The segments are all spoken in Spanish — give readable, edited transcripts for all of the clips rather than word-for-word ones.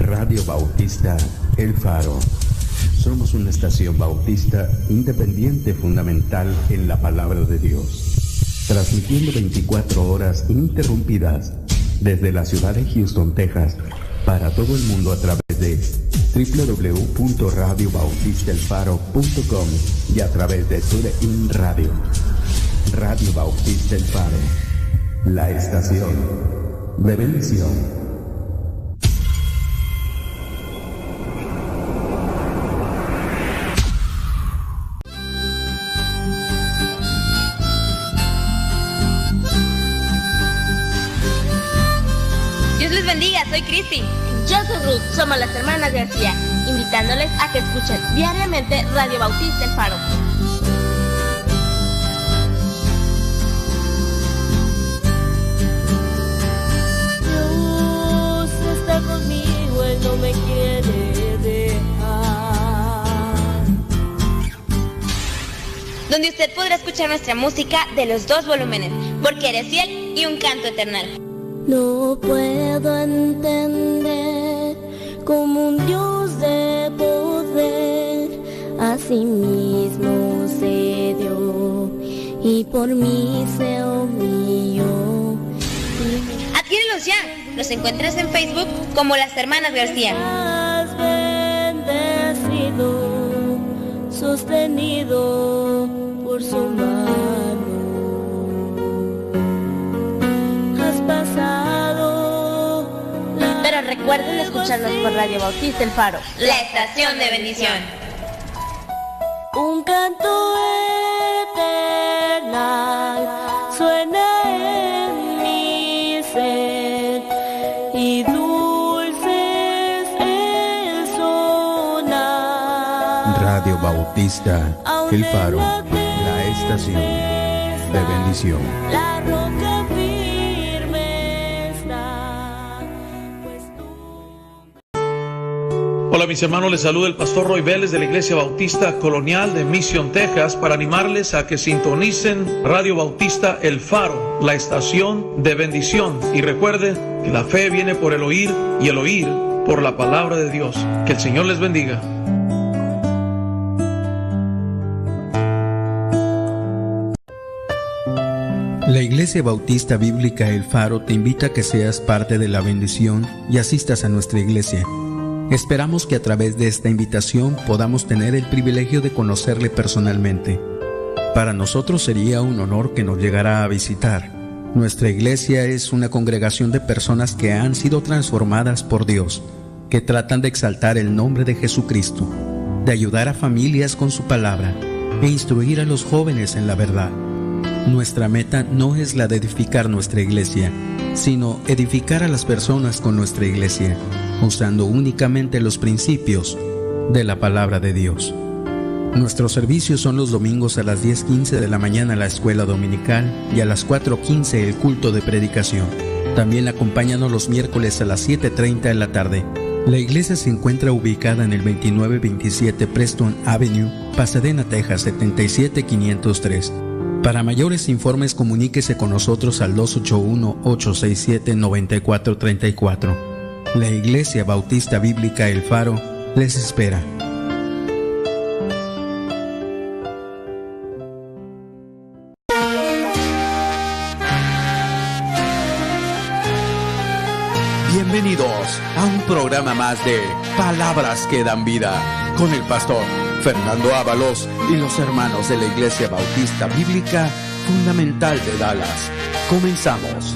Radio Bautista El Faro. Somos una estación bautista independiente fundamental en la palabra de Dios, transmitiendo 24 horas ininterrumpidas desde la ciudad de Houston, Texas, para todo el mundo a través de www.radiobautistaelfaro.com y a través de TuneIn Radio. Radio Bautista El Faro, la estación de bendición. Bendiga, soy Cristi. Yo soy Ruth, somos las hermanas García, invitándoles a que escuchen diariamente Radio Bautista El Faro. Dios está conmigo, Él no me quiere dejar. Donde usted podrá escuchar nuestra música de los 2 volúmenes, Porque eres fiel y Un canto eternal. No puedo entender cómo un Dios de poder a sí mismo se dio y por mí se humilló. Adquiérelos ya. Los encuentras en Facebook como Las Hermanas García. Has bendecido, sostenido por su mano. Pero recuerden escucharnos por Radio Bautista El Faro, la estación de bendición. Un canto eternal suena en mi ser y dulce es el sonar. Radio Bautista El Faro, la estación de bendición. La roca firme está, pues tú... Hola mis hermanos, les saluda el pastor Roy Vélez de la Iglesia Bautista Colonial de Mission, Texas, para animarles a que sintonicen Radio Bautista El Faro, la estación de bendición. Y recuerde que la fe viene por el oír y el oír por la palabra de Dios. Que el Señor les bendiga. La Iglesia Bautista Bíblica El Faro te invita a que seas parte de la bendición y asistas a nuestra iglesia. Esperamos que a través de esta invitación podamos tener el privilegio de conocerle personalmente. Para nosotros sería un honor que nos llegara a visitar. Nuestra iglesia es una congregación de personas que han sido transformadas por Dios, que tratan de exaltar el nombre de Jesucristo, de ayudar a familias con su palabra e instruir a los jóvenes en la verdad. Nuestra meta no es la de edificar nuestra iglesia, sino edificar a las personas con nuestra iglesia, usando únicamente los principios de la palabra de Dios. Nuestros servicios son los domingos a las 10:15 de la mañana la escuela dominical y a las 4:15 el culto de predicación. También acompáñanos los miércoles a las 7:30 de la tarde. La iglesia se encuentra ubicada en el 2927 Preston Avenue, Pasadena, Texas 77503. Para mayores informes comuníquese con nosotros al 281-867-9434. La Iglesia Bautista Bíblica El Faro les espera. Bienvenidos a un programa más de Palabras que dan vida con el pastor Fernando Ábalos y los hermanos de la Iglesia Bautista Bíblica Fundamental de Dallas. Comenzamos.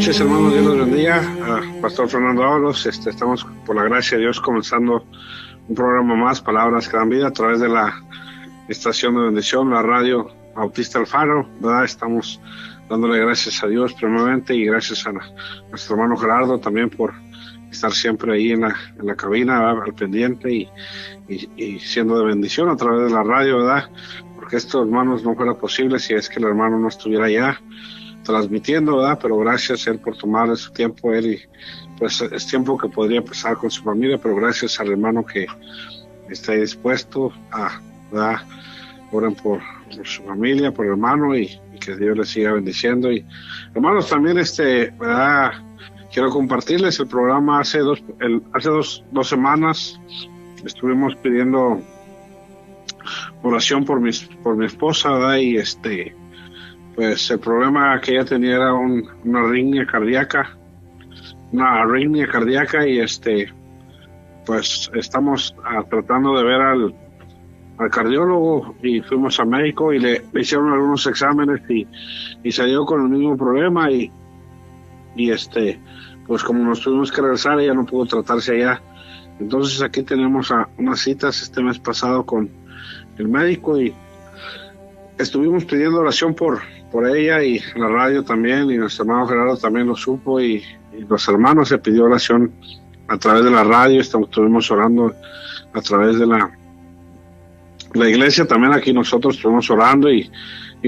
noches, hermanos. Dios los bendiga. Pastor Fernando Ábalos. Estamos, por la gracia de Dios, comenzando un programa más, Palabras que dan vida, a través de la estación de bendición, la radio Bautista El Faro, ¿verdad? Estamos dándole gracias a Dios primeramente y gracias a nuestro hermano Gerardo también por estar siempre ahí en la cabina, ¿verdad? Al pendiente y siendo de bendición a través de la radio, ¿verdad? Porque esto, hermanos, no fuera posible si es que el hermano no estuviera allá transmitiendo, ¿verdad? Pero gracias a él por tomarle su tiempo, él, y pues es tiempo que podría pasar con su familia, pero gracias al hermano que está dispuesto a, ¿verdad? Oren por su familia, por el hermano, y que Dios le siga bendiciendo. Y hermanos, también ¿verdad? Quiero compartirles el programa. Hace dos semanas estuvimos pidiendo oración por mi esposa, ¿verdad? Y pues el problema que ella tenía era una arritmia cardíaca, y pues estamos tratando de ver al cardiólogo, y fuimos a médico y le hicieron algunos exámenes y salió con el mismo problema, y pues como nos tuvimos que regresar, ella no pudo tratarse allá. Entonces aquí tenemos unas citas este mes pasado con el médico, y estuvimos pidiendo oración por ella, y la radio también, y nuestro hermano Gerardo también lo supo, y los hermanos se pidió oración a través de la radio. Estuvimos orando a través de la iglesia también. Aquí nosotros estuvimos orando, y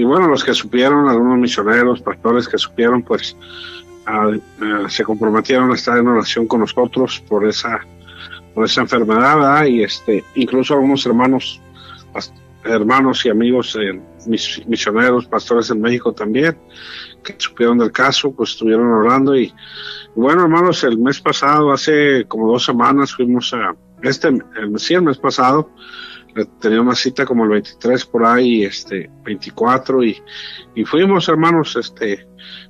bueno, los que supieron, algunos misioneros, pastores que supieron, pues se comprometieron a estar en oración con nosotros por esa enfermedad, ¿verdad? Y incluso algunos hermanos y amigos misioneros, pastores en México también, que supieron del caso, pues estuvieron orando. Y bueno, hermanos, el mes pasado, hace como 2 semanas, fuimos el mes pasado, tenía una cita como el 23 por ahí, 24, y fuimos, hermanos.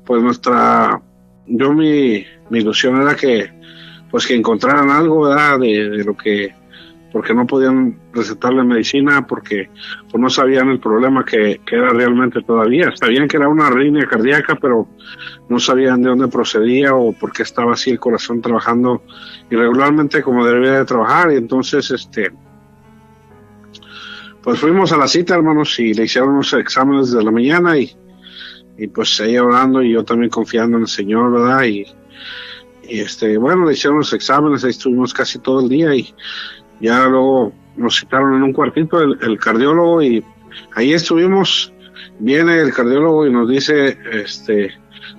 Pues mi ilusión era que encontraran algo, ¿verdad? de lo que, porque no podían recetarle medicina, porque pues no sabían el problema que era realmente todavía. Sabían que era una arritmia cardíaca, pero no sabían de dónde procedía o por qué estaba así el corazón trabajando irregularmente como debería de trabajar. Y entonces, pues fuimos a la cita, hermanos, y le hicieron unos exámenes de la mañana, y pues ella orando y yo también confiando en el Señor, ¿verdad? Y bueno, le hicieron los exámenes, ahí estuvimos casi todo el día, y ya luego nos citaron en un cuartito el cardiólogo, y ahí estuvimos. Viene el cardiólogo y nos dice,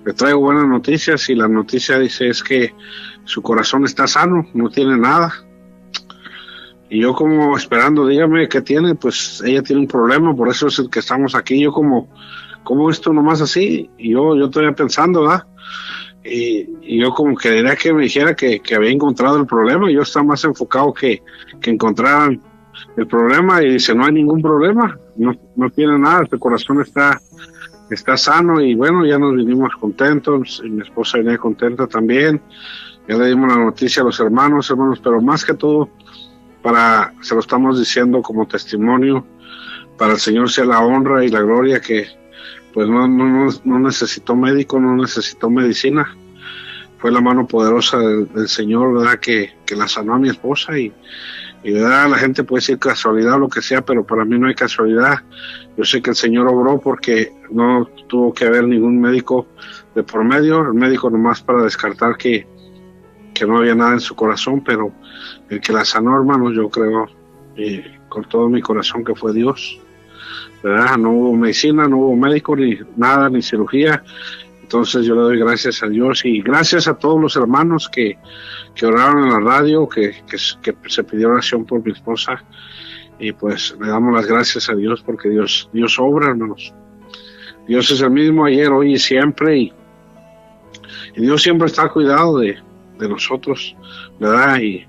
le traigo buenas noticias, y la noticia dice es que su corazón está sano, no tiene nada. Y yo como esperando, dígame qué tiene. Pues ella tiene un problema, por eso es el que estamos aquí. Yo como esto nomás así, y yo todavía pensando, ¿verdad? Y yo como quería que me dijera que había encontrado el problema. Yo estaba más enfocado que encontraran el problema, y dice, no hay ningún problema, no tiene nada, tu corazón está sano. Y bueno, ya nos vinimos contentos, y mi esposa venía contenta también. Ya le dimos la noticia a los hermanos, pero más que todo, se lo estamos diciendo como testimonio, para el Señor sea la honra y la gloria, que pues no necesitó médico, no necesitó medicina. Fue la mano poderosa del Señor, ¿verdad? Que la sanó a mi esposa, y ¿verdad? La gente puede decir casualidad o lo que sea, pero para mí no hay casualidad. Yo sé que el Señor obró, porque no tuvo que haber ningún médico de por medio. El médico nomás para descartar que no había nada en su corazón, pero el que la sanó, hermanos, yo creo con todo mi corazón que fue Dios, ¿verdad? No hubo medicina, no hubo médico, ni nada, ni cirugía. Entonces yo le doy gracias a Dios, y gracias a todos los hermanos que oraron en la radio, que se pidió oración por mi esposa, y pues le damos las gracias a Dios, porque Dios obra, hermanos. Dios es el mismo ayer, hoy y siempre, y Dios siempre está al cuidado de nosotros, ¿verdad? Y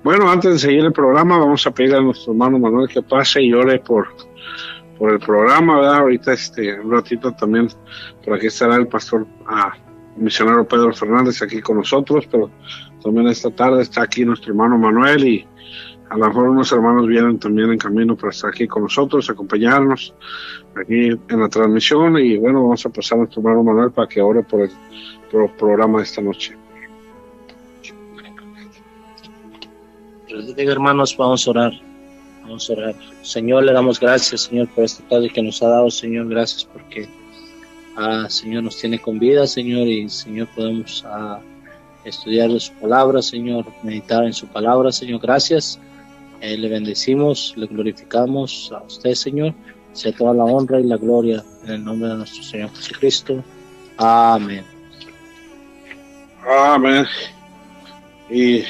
bueno, antes de seguir el programa, vamos a pedirle a nuestro hermano Manuel que pase y ore por el programa, ¿verdad? Ahorita un ratito también por aquí estará el pastor misionero Pedro Fernández aquí con nosotros, pero también esta tarde está aquí nuestro hermano Manuel, y a lo mejor unos hermanos vienen también en camino para estar aquí con nosotros, acompañarnos aquí en la transmisión. Y bueno, vamos a pasar a nuestro hermano Manuel para que ore por el programa de esta noche. Hermanos, vamos a orar. Señor, le damos gracias, Señor, por esta tarde que nos ha dado, Señor. Gracias porque, Señor, nos tiene con vida, Señor, y, Señor, podemos estudiar de su palabra, Señor, meditar en su palabra, Señor. Gracias. Le bendecimos, le glorificamos a usted, Señor. Sea toda la honra y la gloria en el nombre de nuestro Señor Jesucristo. Amén. Amén. Y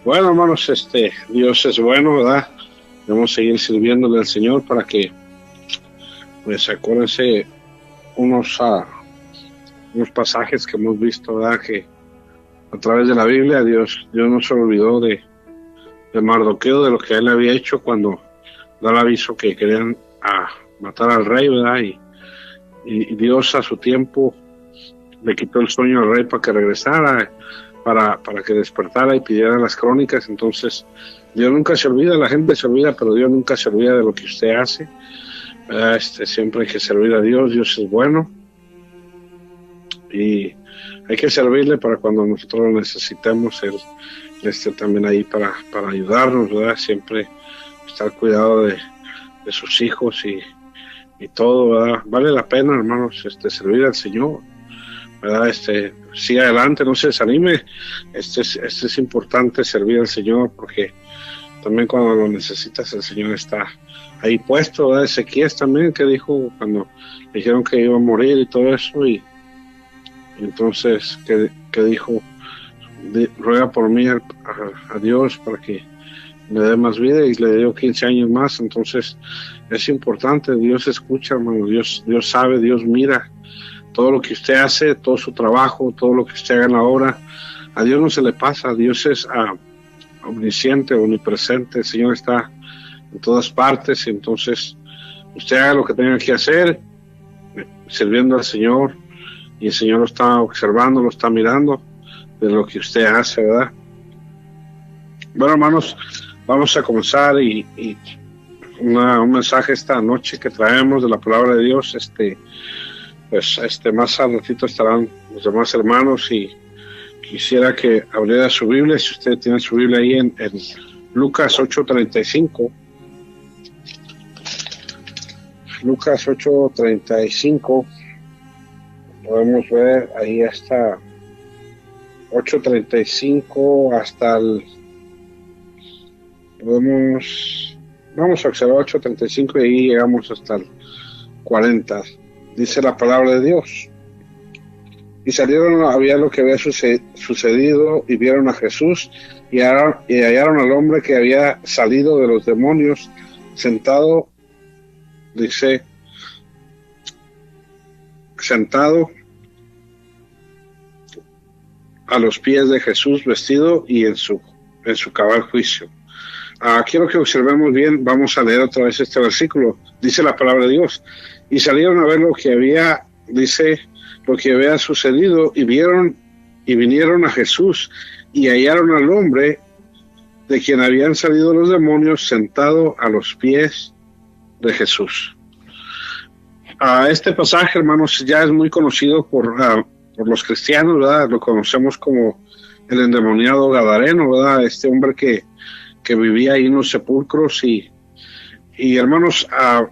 bueno, hermanos, Dios es bueno, ¿verdad? Debemos seguir sirviéndole al Señor para que, pues, acuérdense unos pasajes que hemos visto, ¿verdad? Que a través de la Biblia Dios no se olvidó de Mardoqueo, de lo que él había hecho cuando da el aviso que querían matar al rey, ¿verdad? Y Dios a su tiempo le quitó el sueño al rey para que regresara, para que despertara y pidiera las crónicas. Entonces Dios nunca se olvida, la gente se olvida, pero Dios nunca se olvida de lo que usted hace, ¿verdad? Siempre hay que servir a Dios. Dios es bueno y hay que servirle para cuando nosotros lo necesitemos. Él esté también ahí para ayudarnos, ¿verdad? Siempre estar cuidado de sus hijos y todo, ¿verdad? Vale la pena, hermanos, servir al Señor, ¿verdad? Siga adelante, no se desanime. Es importante servir al Señor, porque también cuando lo necesitas el Señor está ahí puesto, ¿verdad? Ezequías también, que dijo cuando le dijeron que iba a morir y todo eso, y entonces que dijo: ruega por mí a Dios para que me dé más vida, y le dio 15 años más. Entonces es importante, Dios escucha, hermano, Dios sabe, Dios mira todo lo que usted hace, todo su trabajo, todo lo que usted haga en la obra. A Dios no se le pasa. Dios es omnisciente, omnipresente. El Señor está en todas partes. Entonces usted haga lo que tenga que hacer, sirviendo al Señor, y el Señor lo está observando, lo está mirando de lo que usted hace, ¿verdad? Bueno, hermanos, vamos a comenzar y un mensaje esta noche que traemos de la palabra de Dios. Pues más al ratito estarán los demás hermanos, y quisiera que abriera su Biblia, si usted tiene su Biblia ahí en Lucas 8:35. Lucas 8:35, podemos ver ahí hasta 8:35 hasta el... Vamos a observar 8:35 y ahí llegamos hasta el 40. Dice la palabra de Dios: y salieron a ver lo que había sucedido, y vieron a Jesús, y hallaron al hombre que había salido de los demonios, sentado a los pies de Jesús, vestido y en su cabal juicio. Quiero que observemos bien. Vamos a leer otra vez este versículo. Dice la palabra de Dios: y salieron a ver lo que había sucedido, y vinieron a Jesús, y hallaron al hombre de quien habían salido los demonios, sentado a los pies de Jesús. Este pasaje, hermanos, ya es muy conocido por los cristianos, ¿verdad? Lo conocemos como el endemoniado gadareno, ¿verdad? Este hombre que vivía ahí en los sepulcros. Y hermanos, a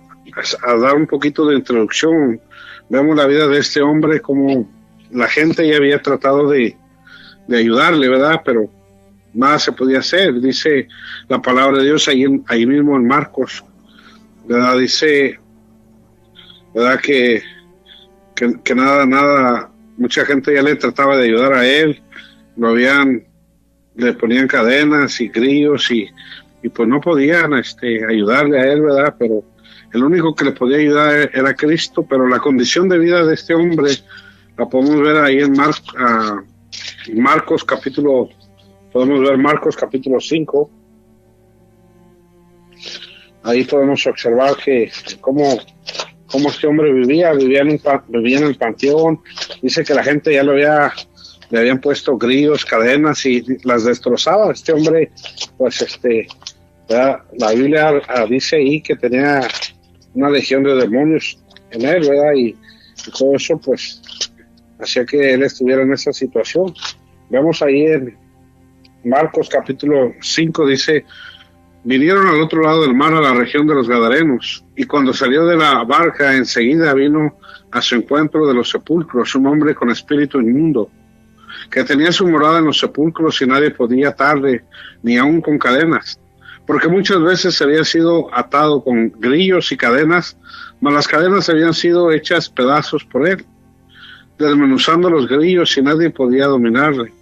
dar un poquito de introducción, vemos la vida de este hombre, como la gente ya había tratado de ayudarle, ¿verdad? Pero nada se podía hacer. Dice la palabra de Dios ahí mismo en Marcos, ¿verdad? Dice, ¿verdad? Que nada, mucha gente ya le trataba de ayudar a él, le ponían cadenas y grillos, y pues no podían ayudarle a él, ¿verdad? Pero el único que le podía ayudar era Cristo. Pero la condición de vida de este hombre la podemos ver ahí en Marcos capítulo 5. Ahí podemos observar que cómo este hombre vivía en el panteón. Dice que la gente ya le habían puesto grillos, cadenas, y las destrozaba. Este hombre, pues ¿verdad? La Biblia dice ahí que tenía una legión de demonios en él, ¿verdad? Y todo eso, pues hacía que él estuviera en esa situación. Vemos ahí en Marcos capítulo 5, dice: vinieron al otro lado del mar, a la región de los Gadarenos, y cuando salió de la barca, enseguida vino a su encuentro de los sepulcros un hombre con espíritu inmundo, que tenía su morada en los sepulcros, y nadie podía atarle, ni aun con cadenas, porque muchas veces había sido atado con grillos y cadenas, mas las cadenas habían sido hechas pedazos por él, desmenuzando los grillos, y nadie podía dominarle.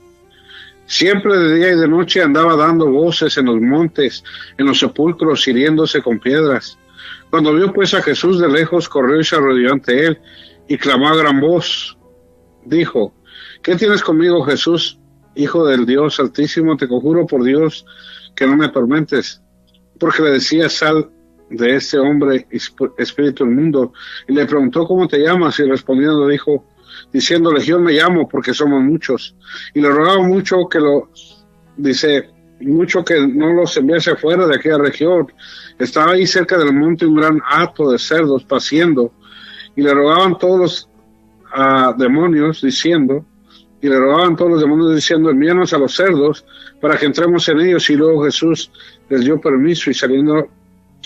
Siempre de día y de noche andaba dando voces en los montes, en los sepulcros, hiriéndose con piedras. Cuando vio pues a Jesús de lejos, corrió y se arrodilló ante él, y clamó a gran voz. Dijo: ¿qué tienes conmigo, Jesús, Hijo del Dios Altísimo? Te conjuro por Dios que no me atormentes. Porque le decía: sal de este hombre, espíritu inmundo. Y le preguntó: ¿cómo te llamas? Y respondiendo dijo, diciendo: Legión me llamo, porque somos muchos. Y le rogaba mucho que no los enviase fuera de aquella región. Estaba ahí cerca del monte un gran hato de cerdos paciendo, y le rogaban todos los demonios diciendo, envíanos a los cerdos para que entremos en ellos. Y luego Jesús les dio permiso, y saliendo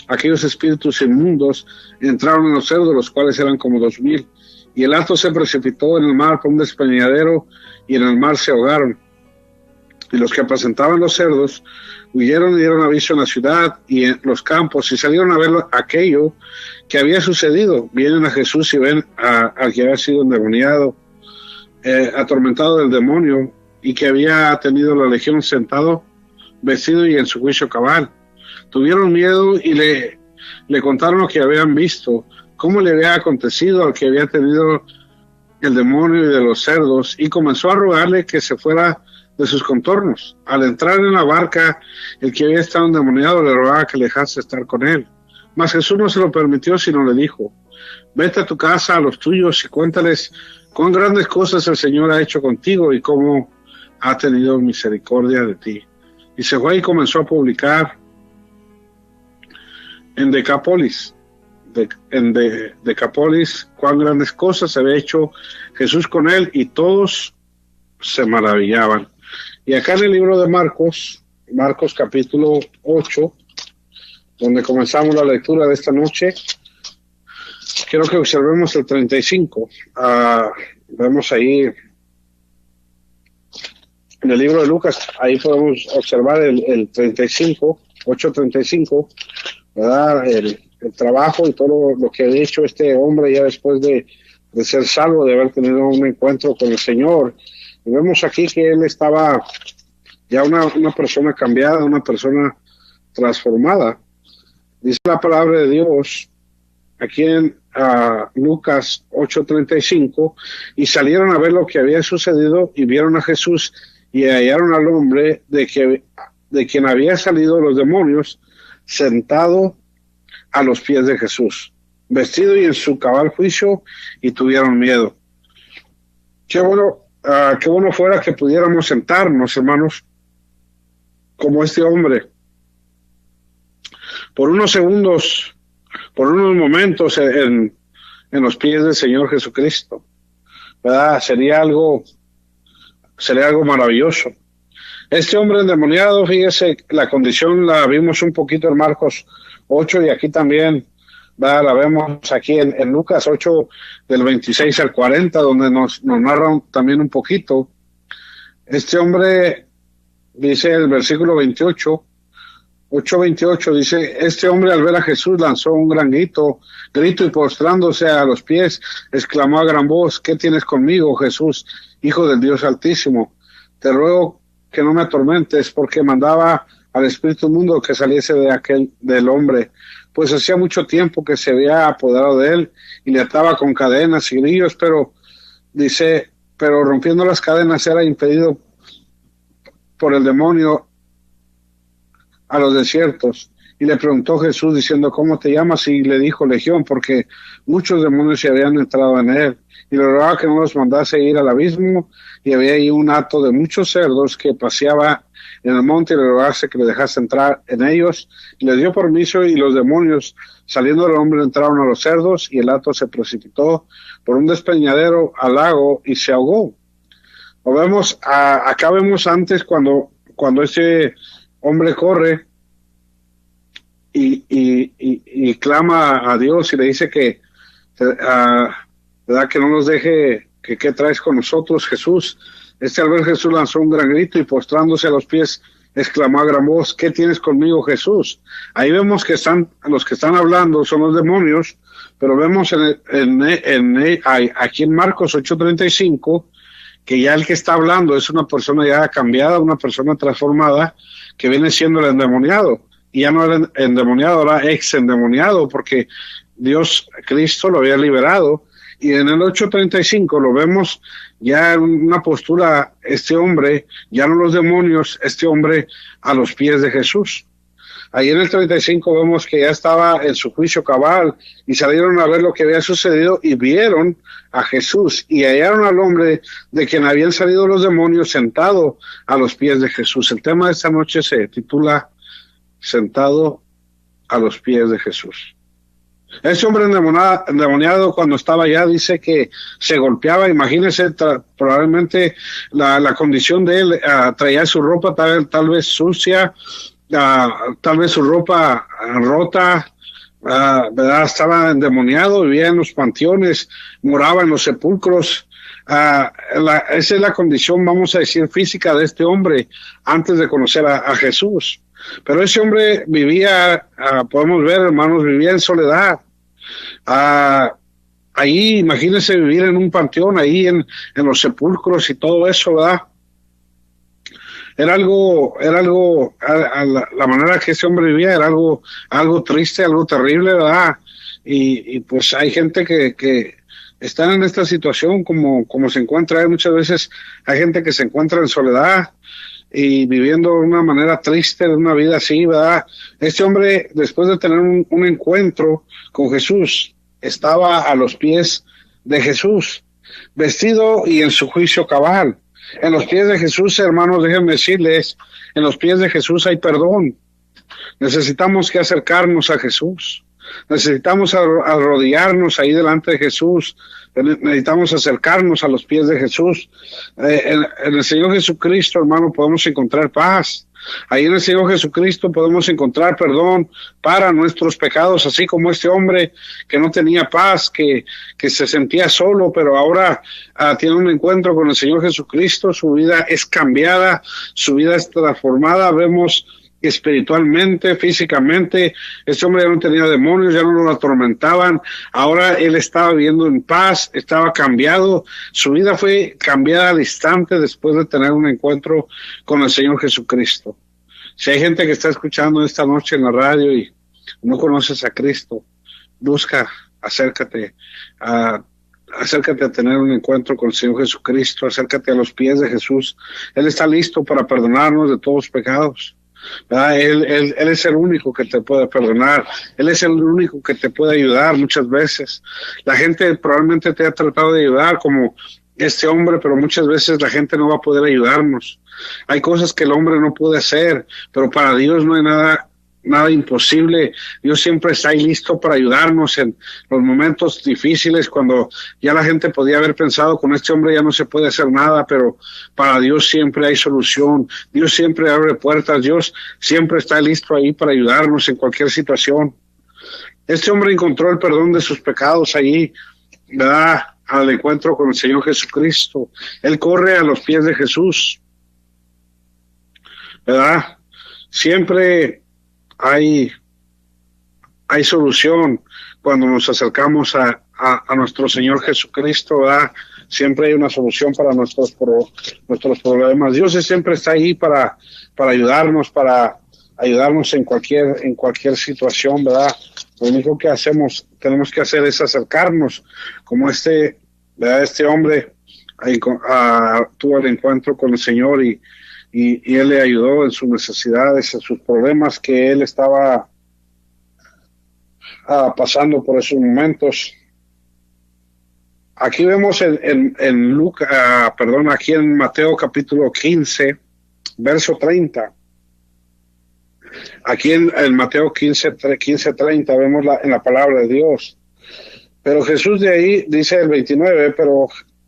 aquellos espíritus inmundos entraron en los cerdos, los cuales eran como 2,000. Y el hato se precipitó en el mar por un despeñadero, y en el mar se ahogaron. Y los que apacentaban los cerdos huyeron y dieron aviso en la ciudad y en los campos, y salieron a ver aquello que había sucedido. Vienen a Jesús y ven al que había sido endemoniado, atormentado del demonio, y que había tenido la legión sentado, vestido y en su juicio cabal. Tuvieron miedo y le contaron lo que habían visto, cómo le había acontecido al que había tenido el demonio y de los cerdos, y comenzó a rogarle que se fuera de sus contornos. Al entrar en la barca, el que había estado endemoniado le rogaba que le dejase estar con él. Mas Jesús no se lo permitió, sino le dijo: vete a tu casa, a los tuyos, y cuéntales cuán grandes cosas el Señor ha hecho contigo y cómo ha tenido misericordia de ti. Y se fue y comenzó a publicar en Decápolis, cuán grandes cosas había hecho Jesús con él, y todos se maravillaban. Y acá en el libro de Marcos capítulo 8, donde comenzamos la lectura de esta noche, quiero que observemos el 35. Vemos ahí en el libro de Lucas, ahí podemos observar el 35, 8:35, ¿verdad? El trabajo y todo lo que ha hecho este hombre ya después de ser salvo, de haber tenido un encuentro con el Señor. Y vemos aquí que él estaba ya una persona cambiada, una persona transformada. Dice la palabra de Dios aquí en Lucas 8:35, y salieron a ver lo que había sucedido, y vieron a Jesús, y hallaron al hombre de quien había salido los demonios, sentado a los pies de Jesús, vestido y en su cabal juicio, y tuvieron miedo. Qué bueno fuera que pudiéramos sentarnos, hermanos, como este hombre, por unos segundos, por unos momentos en los pies del Señor Jesucristo, ¿verdad? Sería algo maravilloso. Este hombre endemoniado, fíjese, la condición la vimos un poquito en Marcos 8, y aquí también, ¿verdad? La vemos aquí en Lucas 8, del 26 al 40, donde nos narran también un poquito. Este hombre, dice el versículo 28, 8:28, dice: este hombre al ver a Jesús lanzó un gran grito, y postrándose a los pies, exclamó a gran voz: ¿qué tienes conmigo, Jesús, Hijo del Dios Altísimo? Te ruego que no me atormentes, porque mandaba al espíritu inmundo que saliese del hombre, pues hacía mucho tiempo que se había apoderado de él, y le ataba con cadenas y grillos, pero rompiendo las cadenas era impedido por el demonio a los desiertos, Y le preguntó Jesús diciendo, ¿cómo te llamas? Y le dijo Legión, porque muchos demonios se habían entrado en él. Y le rogaba que no los mandase ir al abismo. Y había ahí un hato de muchos cerdos que paseaba en el monte, y le rogase que le dejase entrar en ellos. Y les dio permiso, y los demonios, saliendo del hombre, entraron a los cerdos, y el hato se precipitó por un despeñadero al lago y se ahogó. Lo vemos, acá vemos antes cuando ese hombre corre y clama a Dios y le dice que ¿verdad? Que no nos deje, que qué traes con nosotros, Jesús. Al ver Jesús lanzó un gran grito y postrándose a los pies exclamó a gran voz, ¿qué tienes conmigo, Jesús? Ahí vemos que los que están hablando son los demonios, pero vemos aquí en Marcos 8:35 que ya el que está hablando es una persona ya cambiada, una persona transformada, que viene siendo el endemoniado. Y ya no era endemoniado, ahora ex endemoniado, porque Dios, Cristo, lo había liberado. Y en el 8:35 lo vemos ya en una postura, este hombre, ya no los demonios, este hombre a los pies de Jesús. Ahí en el 35 vemos que ya estaba en su juicio cabal y salieron a ver lo que había sucedido y vieron a Jesús y hallaron al hombre de quien habían salido los demonios sentado a los pies de Jesús. El tema de esta noche se titula Sentado a los pies de Jesús. Ese hombre endemoniado cuando estaba allá dice que se golpeaba, imagínense, probablemente la condición de él, traía su ropa tal vez sucia, tal vez su ropa rota, ¿verdad? Estaba endemoniado, vivía en los panteones, moraba en los sepulcros. Esa es la condición, vamos a decir, física de este hombre antes de conocer a Jesús. Pero ese hombre vivía, podemos ver, hermanos, vivía en soledad. Ahí, imagínense vivir en un panteón, ahí en los sepulcros y todo eso, ¿verdad? Era algo, la manera que ese hombre vivía era algo triste, algo terrible, ¿verdad? Y pues hay gente que están en esta situación como se encuentra. Muchas veces hay gente que se encuentra en soledad y viviendo de una manera triste, de una vida así, ¿verdad? Este hombre, después de tener un encuentro con Jesús, estaba a los pies de Jesús, vestido y en su juicio cabal. En los pies de Jesús, hermanos, déjenme decirles, en los pies de Jesús hay perdón. Necesitamos que acercarnos a Jesús. Necesitamos arrodillarnos ahí delante de Jesús. Necesitamos acercarnos a los pies de Jesús. En el Señor Jesucristo, hermano, podemos encontrar paz. Ahí en el Señor Jesucristo podemos encontrar perdón para nuestros pecados, así como este hombre que no tenía paz, que se sentía solo, pero ahora tiene un encuentro con el Señor Jesucristo. Su vida es cambiada, su vida es transformada. Vemos espiritualmente, físicamente, este hombre ya no tenía demonios, ya no lo atormentaban, ahora él estaba viviendo en paz, estaba cambiado, su vida fue cambiada al instante después de tener un encuentro con el Señor Jesucristo. Si hay gente que está escuchando esta noche en la radio y no conoces a Cristo, busca, acércate a tener un encuentro con el Señor Jesucristo, acércate a los pies de Jesús. Él está listo para perdonarnos de todos los pecados. Él es el único que te puede perdonar, Él es el único que te puede ayudar. Muchas veces la gente probablemente te ha tratado de ayudar como este hombre, pero muchas veces la gente no va a poder ayudarnos. Hay cosas que el hombre no puede hacer, pero para Dios no hay nada imposible. Dios siempre está ahí listo para ayudarnos en los momentos difíciles, cuando ya la gente podía haber pensado con este hombre ya no se puede hacer nada, pero para Dios siempre hay solución. Dios siempre abre puertas, Dios siempre está listo ahí para ayudarnos en cualquier situación. Este hombre encontró el perdón de sus pecados allí, ¿verdad? Al encuentro con el Señor Jesucristo. Él corre a los pies de Jesús, ¿verdad? Siempre hay solución cuando nos acercamos a nuestro Señor Jesucristo, ¿verdad? Siempre hay una solución para nuestros problemas. Dios siempre está ahí para ayudarnos en cualquier situación, ¿verdad? Lo único que tenemos que hacer es acercarnos, como ¿verdad? Este hombre tuvo el encuentro con el Señor y Él le ayudó en sus necesidades, en sus problemas que él estaba pasando por esos momentos. Aquí vemos aquí en Mateo capítulo 15, verso 30. Aquí en Mateo 15:30 vemos en la palabra de Dios. Pero Jesús de ahí, dice el 29, pero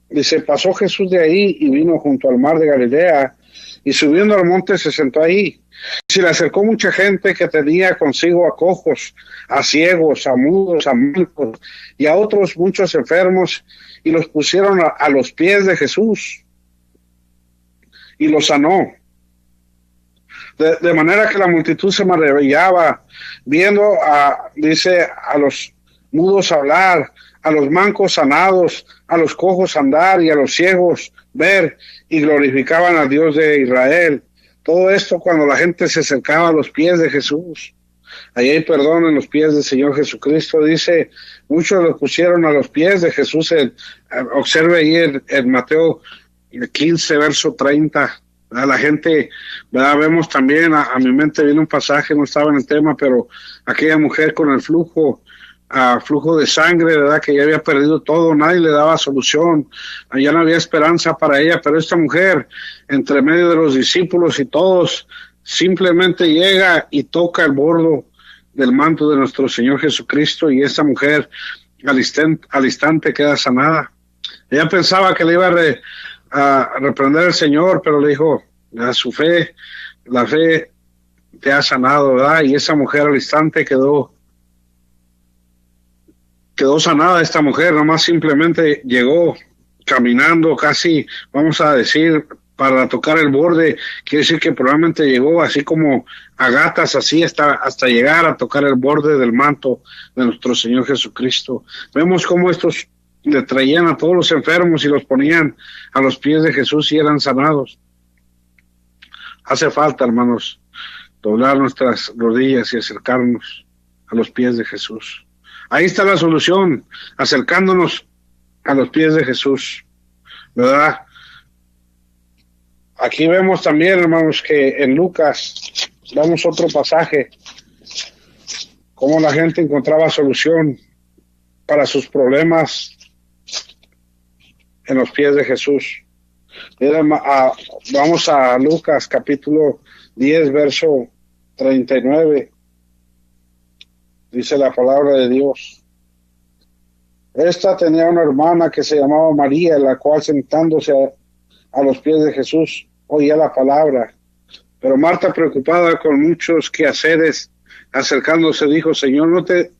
dice, pasó Jesús de ahí y vino junto al mar de Galilea, y subiendo al monte se sentó ahí. Se le acercó mucha gente que tenía consigo a cojos, a ciegos, a mudos, a mancos y a otros muchos enfermos, y los pusieron a los pies de Jesús y los sanó. De manera que la multitud se maravillaba viendo a los mudos hablar, a los mancos sanados, a los cojos andar y a los ciegos ver, y glorificaban a Dios de Israel. Todo esto cuando la gente se acercaba a los pies de Jesús. Ahí hay perdón en los pies del Señor Jesucristo. Dice, muchos los pusieron a los pies de Jesús. Observe ahí en Mateo 15, verso 30. A la gente, ¿verdad? Vemos también, a mi mente viene un pasaje, no estaba en el tema, pero aquella mujer con el flujo de sangre, ¿verdad? Que ya había perdido todo, nadie le daba solución, ya no había esperanza para ella, pero esta mujer, entre medio de los discípulos y todos, simplemente llega y toca el borde del manto de nuestro Señor Jesucristo, y esta mujer al instante queda sanada. Ella pensaba que le iba a reprender el Señor, pero le dijo, la fe te ha sanado, ¿verdad? Y esa mujer al instante quedó sanada. Esta mujer nomás simplemente llegó caminando, casi, vamos a decir, para tocar el borde. Quiere decir que probablemente llegó así como a gatas, así hasta llegar a tocar el borde del manto de nuestro Señor Jesucristo. Vemos cómo estos le traían a todos los enfermos y los ponían a los pies de Jesús y eran sanados. Hace falta, hermanos, doblar nuestras rodillas y acercarnos a los pies de Jesús. Ahí está la solución, acercándonos a los pies de Jesús, ¿verdad? Aquí vemos también, hermanos, que en Lucas, damos otro pasaje, cómo la gente encontraba solución para sus problemas en los pies de Jesús. Vamos a Lucas capítulo 10, verso 39. Dice la palabra de Dios. Esta tenía una hermana que se llamaba María, la cual sentándose a los pies de Jesús oía la palabra. Pero Marta, preocupada con muchos quehaceres, acercándose dijo, Señor, ¿no te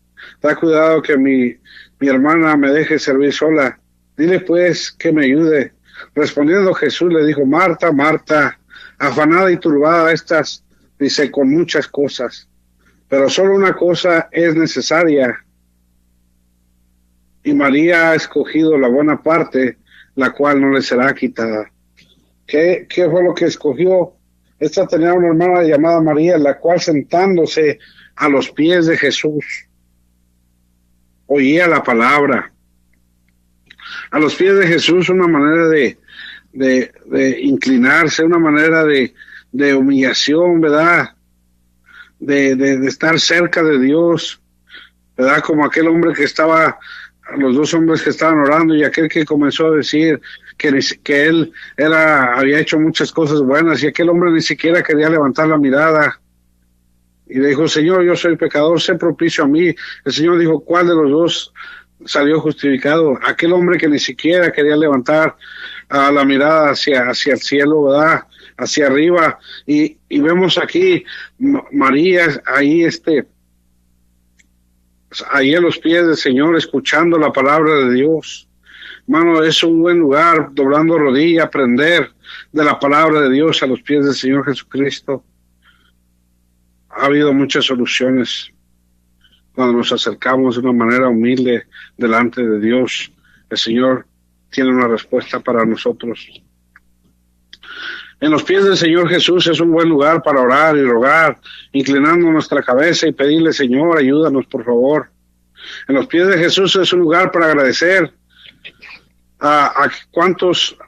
da cuidado que mi hermana me deje servir sola? Dile pues que me ayude. Respondiendo Jesús le dijo, Marta, Marta, afanada y turbada estás, dice, con muchas cosas, pero solo una cosa es necesaria, y María ha escogido la buena parte, la cual no le será quitada. ¿Qué fue lo que escogió? Esta tenía una hermana llamada María, la cual sentándose a los pies de Jesús, oía la palabra. A los pies de Jesús, una manera de inclinarse, una manera de humillación, ¿verdad? De estar cerca de Dios, ¿verdad? Como aquel hombre que estaba, los dos hombres que estaban orando, y aquel que comenzó a decir que él había hecho muchas cosas buenas, y aquel hombre ni siquiera quería levantar la mirada. Y le dijo, Señor, yo soy pecador, sé propicio a mí. El Señor dijo, ¿cuál de los dos salió justificado? Aquel hombre que ni siquiera quería levantar la mirada hacia el cielo, ¿verdad? Hacia arriba. Y vemos aquí María ahí ahí a los pies del Señor, escuchando la palabra de Dios. Hermano, es un buen lugar, doblando rodilla, aprender de la palabra de Dios a los pies del Señor Jesucristo. Ha habido muchas soluciones cuando nos acercamos de una manera humilde delante de Dios. El Señor tiene una respuesta para nosotros. En los pies del Señor Jesús es un buen lugar para orar y rogar, inclinando nuestra cabeza y pedirle, Señor, ayúdanos, por favor. En los pies de Jesús es un lugar para agradecer. ¿A cuántos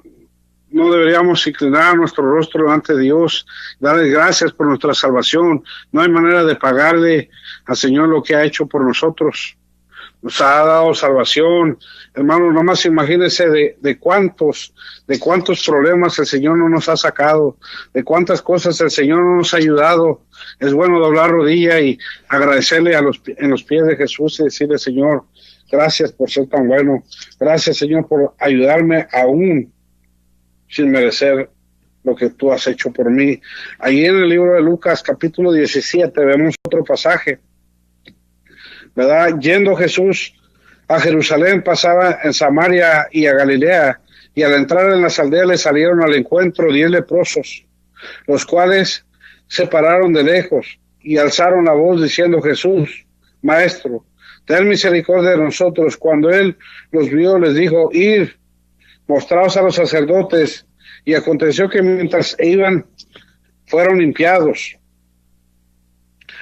no deberíamos inclinar nuestro rostro delante de Dios, darle gracias por nuestra salvación. No hay manera de pagarle al Señor lo que ha hecho por nosotros. Nos ha dado salvación. Hermano, nomás imagínense de cuántos problemas el Señor no nos ha sacado, de cuántas cosas el Señor no nos ha ayudado. Es bueno doblar rodilla y agradecerle en los pies de Jesús y decirle, Señor, gracias por ser tan bueno. Gracias, Señor, por ayudarme aún sin merecer lo que tú has hecho por mí. Ahí en el libro de Lucas, capítulo 17, vemos otro pasaje, ¿verdad? Yendo Jesús a Jerusalén, pasaba en Samaria y a Galilea, y al entrar en las aldeas le salieron al encuentro 10 leprosos, los cuales se pararon de lejos y alzaron la voz diciendo, Jesús, Maestro, ten misericordia de nosotros. Cuando él los vio, les dijo, id, mostraos a los sacerdotes. Y aconteció que mientras iban, fueron limpiados.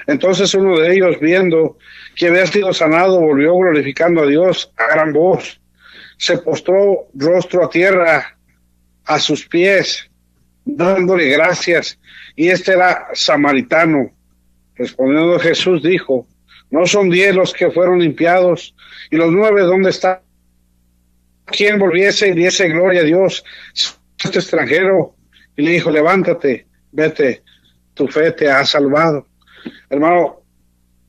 Entonces uno de ellos, viendo que había sido sanado, volvió glorificando a Dios a gran voz. Se postró rostro a tierra a sus pies, dándole gracias. Y este era samaritano. Respondiendo Jesús dijo, ¿no son 10 los que fueron limpiados? ¿Y los 9 dónde están? ¿Quién volviese y diese gloria a Dios? Este extranjero. Y le dijo, levántate, vete, tu fe te ha salvado. Hermano,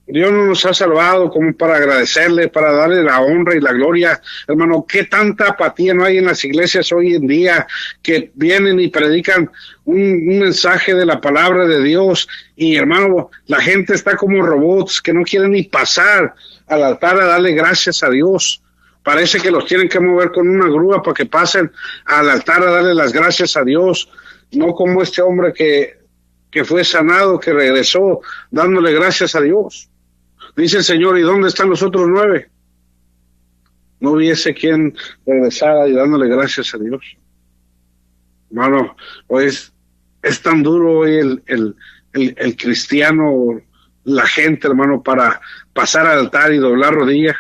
Dios no nos ha salvado como para agradecerle, para darle la honra y la gloria. Hermano, qué tanta apatía no hay en las iglesias hoy en día, que vienen y predican un mensaje de la palabra de Dios, y hermano, la gente está como robots que no quieren ni pasar al altar a darle gracias a Dios. Parece que los tienen que mover con una grúa para que pasen al altar a darle las gracias a Dios, no como este hombre que fue sanado, que regresó dándole gracias a Dios. Dice el Señor, ¿y dónde están los otros 9? No hubiese quien regresara y dándole gracias a Dios. Hermano, pues es tan duro hoy el cristiano, la gente, hermano, para pasar al altar y doblar rodillas.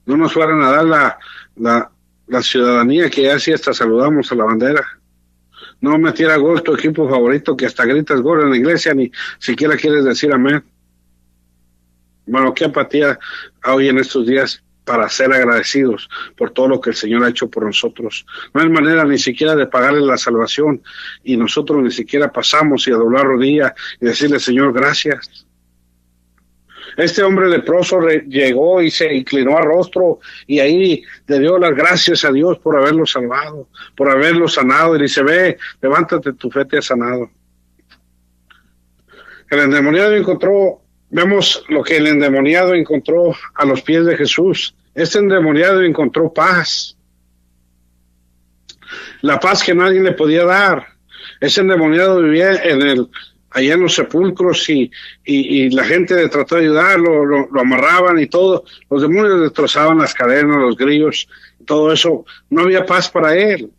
No nos fueran a dar la ciudadanía, que ya sí hasta saludamos a la bandera. No metiera gol tu equipo favorito, que hasta gritas gol en la iglesia, ni siquiera quieres decir amén. Bueno, qué apatía hoy en estos días para ser agradecidos por todo lo que el Señor ha hecho por nosotros. No hay manera ni siquiera de pagarle la salvación, y nosotros ni siquiera pasamos y a doblar rodilla y decirle, Señor, gracias. Este hombre leproso llegó y se inclinó a rostro, y ahí le dio las gracias a Dios por haberlo salvado, por haberlo sanado, y dice, ve, levántate, tu fe te ha sanado. El endemoniado vemos lo que el endemoniado encontró a los pies de Jesús. Este endemoniado encontró paz, la paz que nadie le podía dar. Ese endemoniado vivía allá en los sepulcros, y la gente le trató de ayudar, lo amarraban y todo. Los demonios le destrozaban las cadenas, los grillos, todo eso. No había paz para él.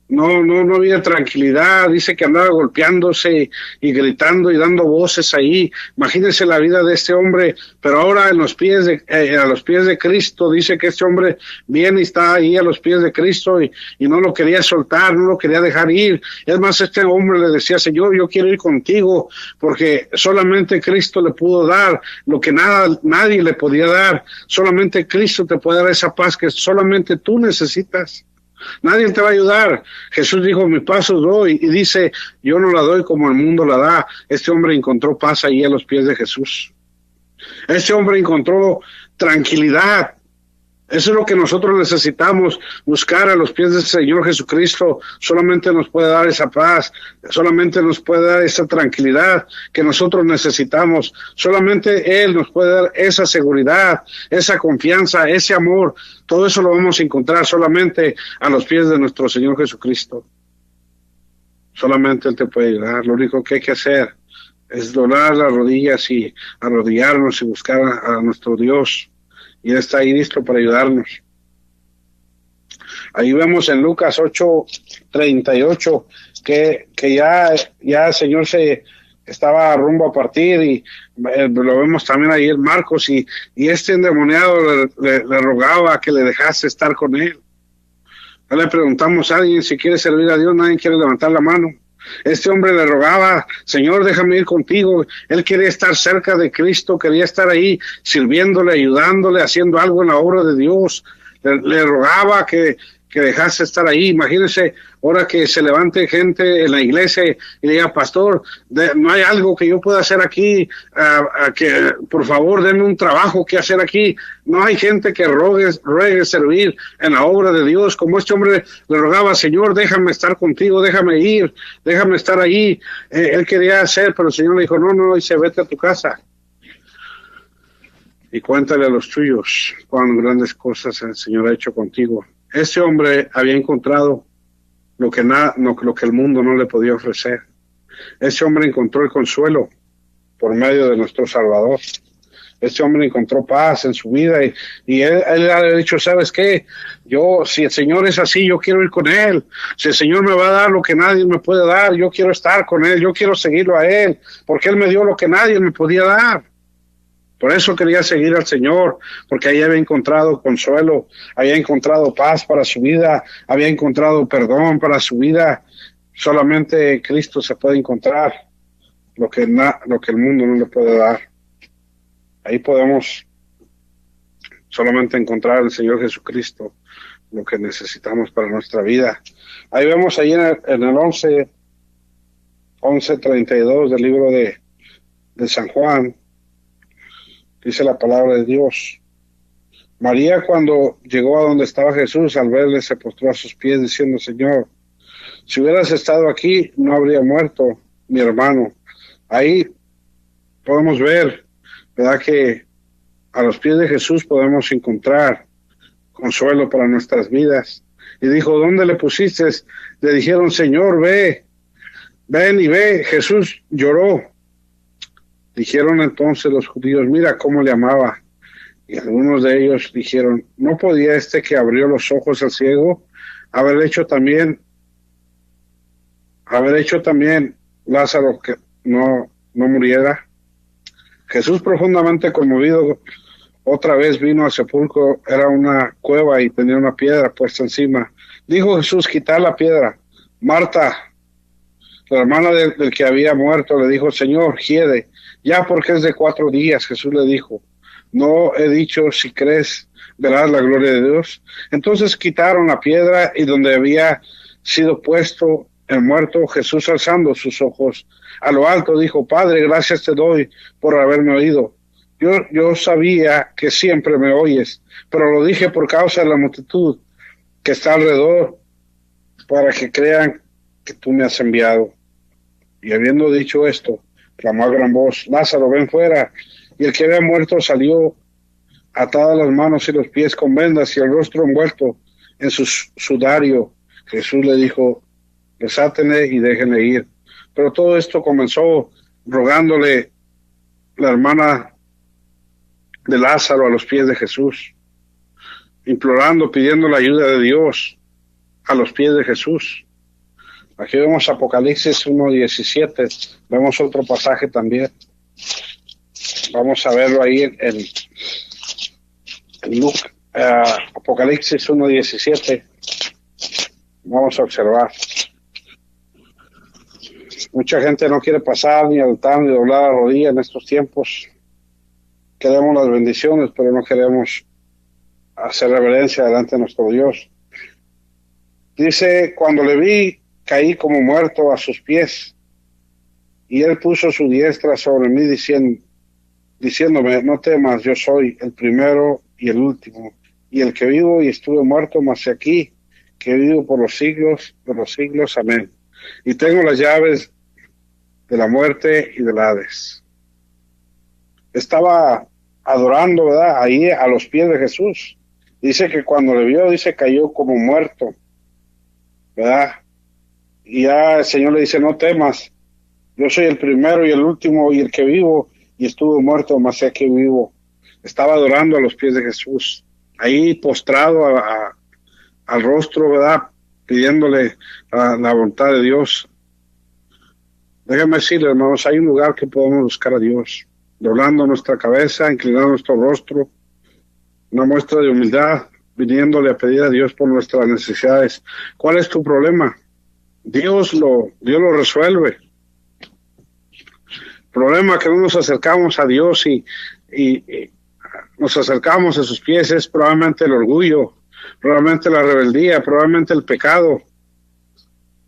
No había tranquilidad. Dice que andaba golpeándose y gritando y dando voces ahí. Imagínense la vida de este hombre, pero ahora a los pies de Cristo. Dice que este hombre viene y está ahí a los pies de Cristo, y no lo quería soltar, no lo quería dejar ir. Es más, este hombre le decía, Señor, yo quiero ir contigo, porque solamente Cristo le pudo dar lo que nadie le podía dar. Solamente Cristo te puede dar esa paz que solamente tú necesitas. Nadie te va a ayudar. Jesús dijo, mi paz os doy, y dice, yo no la doy como el mundo la da. Este hombre encontró paz ahí a los pies de Jesús. Este hombre encontró tranquilidad. Eso es lo que nosotros necesitamos, buscar a los pies del Señor Jesucristo. Solamente nos puede dar esa paz, solamente nos puede dar esa tranquilidad que nosotros necesitamos. Solamente Él nos puede dar esa seguridad, esa confianza, ese amor. Todo eso lo vamos a encontrar solamente a los pies de nuestro Señor Jesucristo. Solamente Él te puede ayudar. Lo único que hay que hacer es doblar las rodillas y arrodillarnos y buscar a nuestro Dios. Y Él está ahí listo para ayudarnos. Ahí vemos en Lucas 8:38 que ya el Señor se estaba rumbo a partir, y lo vemos también ahí en Marcos, y este endemoniado le rogaba que le dejase estar con él. Le preguntamos a alguien si quiere servir a Dios, nadie quiere levantar la mano. Este hombre le rogaba, Señor, déjame ir contigo. Él quería estar cerca de Cristo, quería estar ahí sirviéndole, ayudándole, haciendo algo en la obra de Dios. Le rogaba que dejase estar ahí. Imagínense, ahora que se levante gente en la iglesia y diga, pastor, no hay algo que yo pueda hacer aquí, que por favor denme un trabajo que hacer aquí. No hay gente que ruegue servir en la obra de Dios, como este hombre le rogaba, Señor, déjame estar contigo, déjame ir, déjame estar ahí. Él quería hacer, pero el Señor le dijo, no, dice, vete a tu casa y cuéntale a los tuyos cuán grandes cosas el Señor ha hecho contigo. Ese hombre había encontrado lo que el mundo no le podía ofrecer. Ese hombre encontró el consuelo por medio de nuestro Salvador. Ese hombre encontró paz en su vida y él ha dicho, ¿sabes qué? Si el Señor es así, yo quiero ir con Él. Si el Señor me va a dar lo que nadie me puede dar, yo quiero estar con Él, yo quiero seguirlo a Él, porque Él me dio lo que nadie me podía dar. Por eso quería seguir al Señor, porque ahí había encontrado consuelo, había encontrado paz para su vida, había encontrado perdón para su vida. Solamente Cristo se puede encontrar lo que el mundo no le puede dar. Ahí podemos solamente encontrar al Señor Jesucristo, lo que necesitamos para nuestra vida. Ahí vemos ahí en el 11:32 del libro de San Juan. Dice la palabra de Dios. María, cuando llegó a donde estaba Jesús, al verle se postró a sus pies diciendo, Señor, si hubieras estado aquí, no habría muerto mi hermano. Ahí podemos ver, ¿verdad?, que a los pies de Jesús podemos encontrar consuelo para nuestras vidas. Y dijo, ¿dónde le pusiste? Le dijeron, Señor, ven y ve. Jesús lloró. Dijeron entonces los judíos, mira cómo le amaba. Y algunos de ellos dijeron, ¿no podía este que abrió los ojos al ciego haber hecho también Lázaro que no muriera? Jesús, profundamente conmovido, otra vez vino al sepulcro. Era una cueva y tenía una piedra puesta encima. Dijo Jesús, quitar la piedra. Marta, la hermana del que había muerto, le dijo, Señor, hiede ya, porque es de 4 días. Jesús le dijo, no he dicho, si crees, verás la gloria de Dios. Entonces quitaron la piedra, y donde había sido puesto el muerto, Jesús, alzando sus ojos a lo alto, dijo, Padre, gracias te doy por haberme oído. Yo sabía que siempre me oyes, pero lo dije por causa de la multitud que está alrededor, para que crean que tú me has enviado. Y habiendo dicho esto, clamó a gran voz, Lázaro, ven fuera. Y el que había muerto salió, atadas las manos y los pies con vendas y el rostro envuelto en su sudario. Jesús le dijo, desátenle y déjenle ir. Pero todo esto comenzó rogándole la hermana de Lázaro a los pies de Jesús, implorando, pidiendo la ayuda de Dios a los pies de Jesús. Aquí vemos Apocalipsis 1:17, vemos otro pasaje también. Vamos a verlo ahí en Apocalipsis 1:17. Vamos a observar. Mucha gente no quiere pasar ni altar ni doblar la rodilla en estos tiempos. Queremos las bendiciones, pero no queremos hacer reverencia delante de nuestro Dios. Dice, cuando le vi, caí como muerto a sus pies, y él puso su diestra sobre mí diciéndome, no temas, yo soy el primero y el último, y el que vivo y estuve muerto, mas aquí, que vivo por los siglos de los siglos, amén. Y tengo las llaves de la muerte y del Hades. Estaba adorando, ¿verdad?, ahí a los pies de Jesús. Dice que cuando le vio, cayó como muerto, ¿verdad? Y ya el Señor le dice, no temas, yo soy el primero y el último y el que vivo y estuve muerto, mas aquí vivo. Estaba adorando a los pies de Jesús, ahí postrado al rostro, ¿verdad?, pidiéndole la voluntad de Dios. Déjenme decirles, hermanos, hay un lugar que podemos buscar a Dios, doblando nuestra cabeza, inclinando nuestro rostro, una muestra de humildad, viniéndole a pedir a Dios por nuestras necesidades. ¿Cuál es tu problema? Dios lo resuelve. El problema que no nos acercamos a Dios y nos acercamos a sus pies es probablemente el orgullo, probablemente la rebeldía, probablemente el pecado.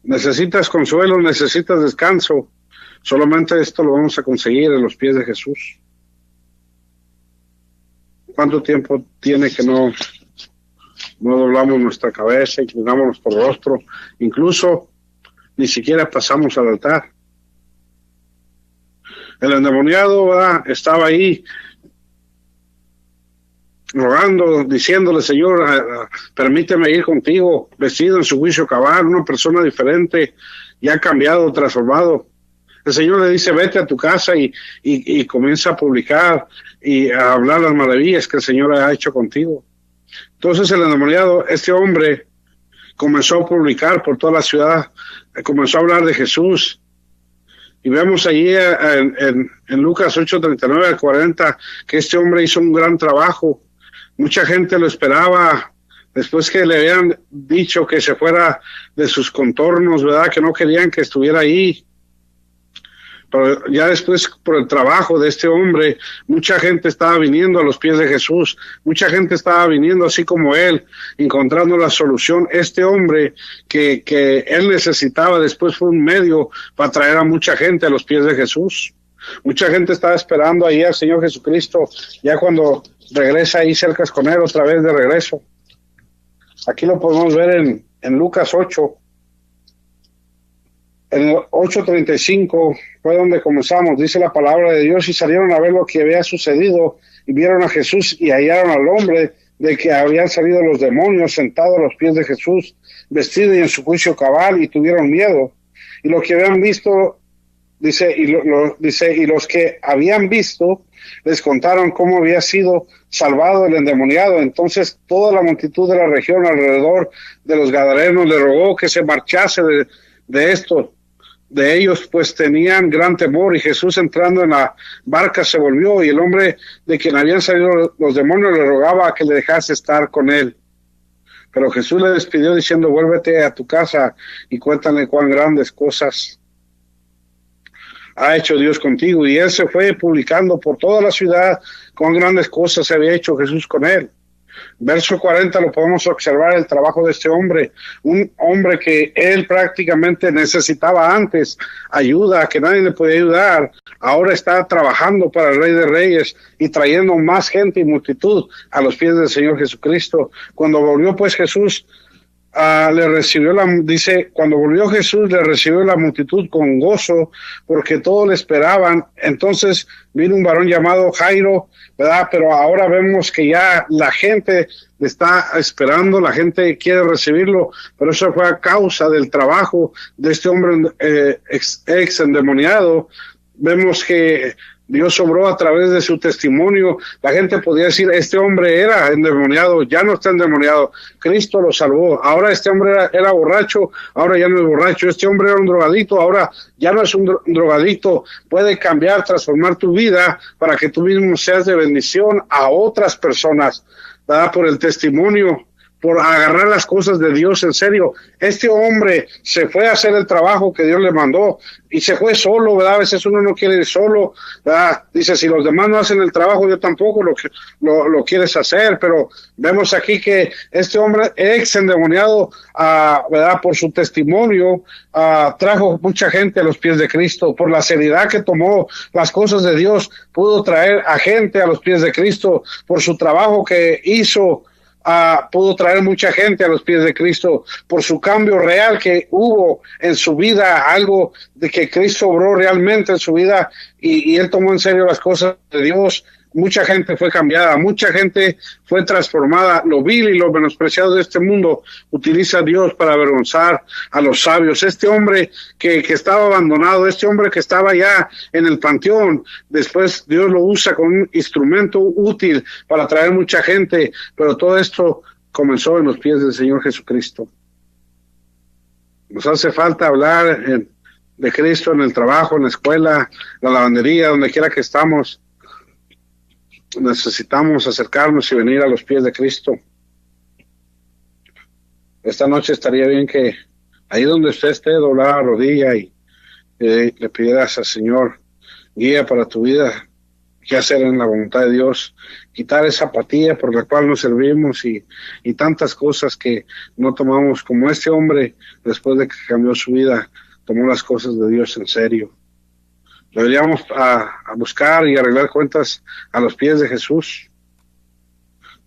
Necesitas consuelo, necesitas descanso. Solamente esto lo vamos a conseguir en los pies de Jesús. ¿Cuánto tiempo tiene que no doblamos nuestra cabeza, inclinamos nuestro rostro? Incluso ni siquiera pasamos al altar. El endemoniado, ¿verdad?, estaba ahí rogando, diciéndole: Señor, permíteme ir contigo, vestido en su juicio cabal, una persona diferente, ya cambiado, transformado. El Señor le dice: vete a tu casa y comienza a publicar y a hablar las maravillas que el Señor ha hecho contigo. Entonces el endemoniado, este hombre, comenzó a publicar por toda la ciudad, comenzó a hablar de Jesús. Y vemos allí en Lucas 8:39 al 40 que este hombre hizo un gran trabajo. Mucha gente lo esperaba después que le habían dicho que se fuera de sus contornos, ¿verdad?, que no querían que estuviera ahí. Pero ya después, por el trabajo de este hombre, mucha gente estaba viniendo a los pies de Jesús, mucha gente estaba viniendo así como él, encontrando la solución. Este hombre que él necesitaba después fue un medio para traer a mucha gente a los pies de Jesús. Mucha gente estaba esperando ahí al Señor Jesucristo, ya cuando regresa ahí cerca con él otra vez de regreso. Aquí lo podemos ver en Lucas 8. En el 8:35 fue donde comenzamos. Dice la palabra de Dios: y salieron a ver lo que había sucedido, y vieron a Jesús y hallaron al hombre de que habían salido los demonios sentado a los pies de Jesús, vestido y en su juicio cabal, y tuvieron miedo. Y lo que habían visto, y los que habían visto les contaron cómo había sido salvado el endemoniado. Entonces toda la multitud de la región alrededor de los gadarenos le rogó que se marchase de esto. De ellos pues tenían gran temor, y Jesús, entrando en la barca, se volvió, y el hombre de quien habían salido los demonios le rogaba que le dejase estar con él. Pero Jesús le despidió diciendo: vuélvete a tu casa y cuéntale cuán grandes cosas ha hecho Dios contigo. Y él se fue publicando por toda la ciudad cuán grandes cosas había hecho Jesús con él. Verso 40 lo podemos observar el trabajo de este hombre, un hombre que él prácticamente necesitaba antes ayuda, que nadie le podía ayudar. Ahora está trabajando para el Rey de Reyes y trayendo más gente y multitud a los pies del Señor Jesucristo. Cuando volvió pues Jesús, cuando volvió Jesús, le recibió la multitud con gozo, porque todos le esperaban. Entonces vino un varón llamado Jairo, ¿verdad? Pero ahora vemos que ya la gente le está esperando, la gente quiere recibirlo, pero eso fue a causa del trabajo de este hombre ex endemoniado. Vemos que Dios obró a través de su testimonio. La gente podía decir: este hombre era endemoniado, ya no está endemoniado, Cristo lo salvó. Ahora este hombre era borracho, ahora ya no es borracho. Este hombre era un drogadito, ahora ya no es un drogadito. Puede cambiar, transformar tu vida para que tú mismo seas de bendición a otras personas, ¿verdad? Por el testimonio, por agarrar las cosas de Dios en serio. Este hombre se fue a hacer el trabajo que Dios le mandó y se fue solo, ¿verdad? A veces uno no quiere ir solo, ¿verdad? Dice: si los demás no hacen el trabajo, yo tampoco lo quieres hacer. Pero vemos aquí que este hombre ex endemoniado, ¿verdad?, por su testimonio, trajo mucha gente a los pies de Cristo. Por la seriedad que tomó las cosas de Dios, pudo traer a gente a los pies de Cristo. Por su trabajo que hizo, pudo traer mucha gente a los pies de Cristo. Por su cambio real que hubo en su vida, algo de que Cristo obró realmente en su vida, y él tomó en serio las cosas de Dios. Mucha gente fue cambiada, mucha gente fue transformada. Lo vil y lo menospreciado de este mundo utiliza a Dios para avergonzar a los sabios. Este hombre que estaba abandonado, este hombre que estaba ya en el panteón, después Dios lo usa como un instrumento útil para traer mucha gente. Pero todo esto comenzó en los pies del Señor Jesucristo. Nos hace falta hablar de Cristo en el trabajo, en la escuela, la lavandería, donde quiera que estamos. Necesitamos acercarnos y venir a los pies de Cristo. esta noche estaría bien que ahí donde usted esté, doblar la rodilla y le pidieras al Señor guía para tu vida, qué hacer en la voluntad de Dios, quitar esa apatía por la cual nos servimos y tantas cosas que no tomamos, como este hombre, después de que cambió su vida, tomó las cosas de Dios en serio. Deberíamos a buscar y arreglar cuentas a los pies de Jesús.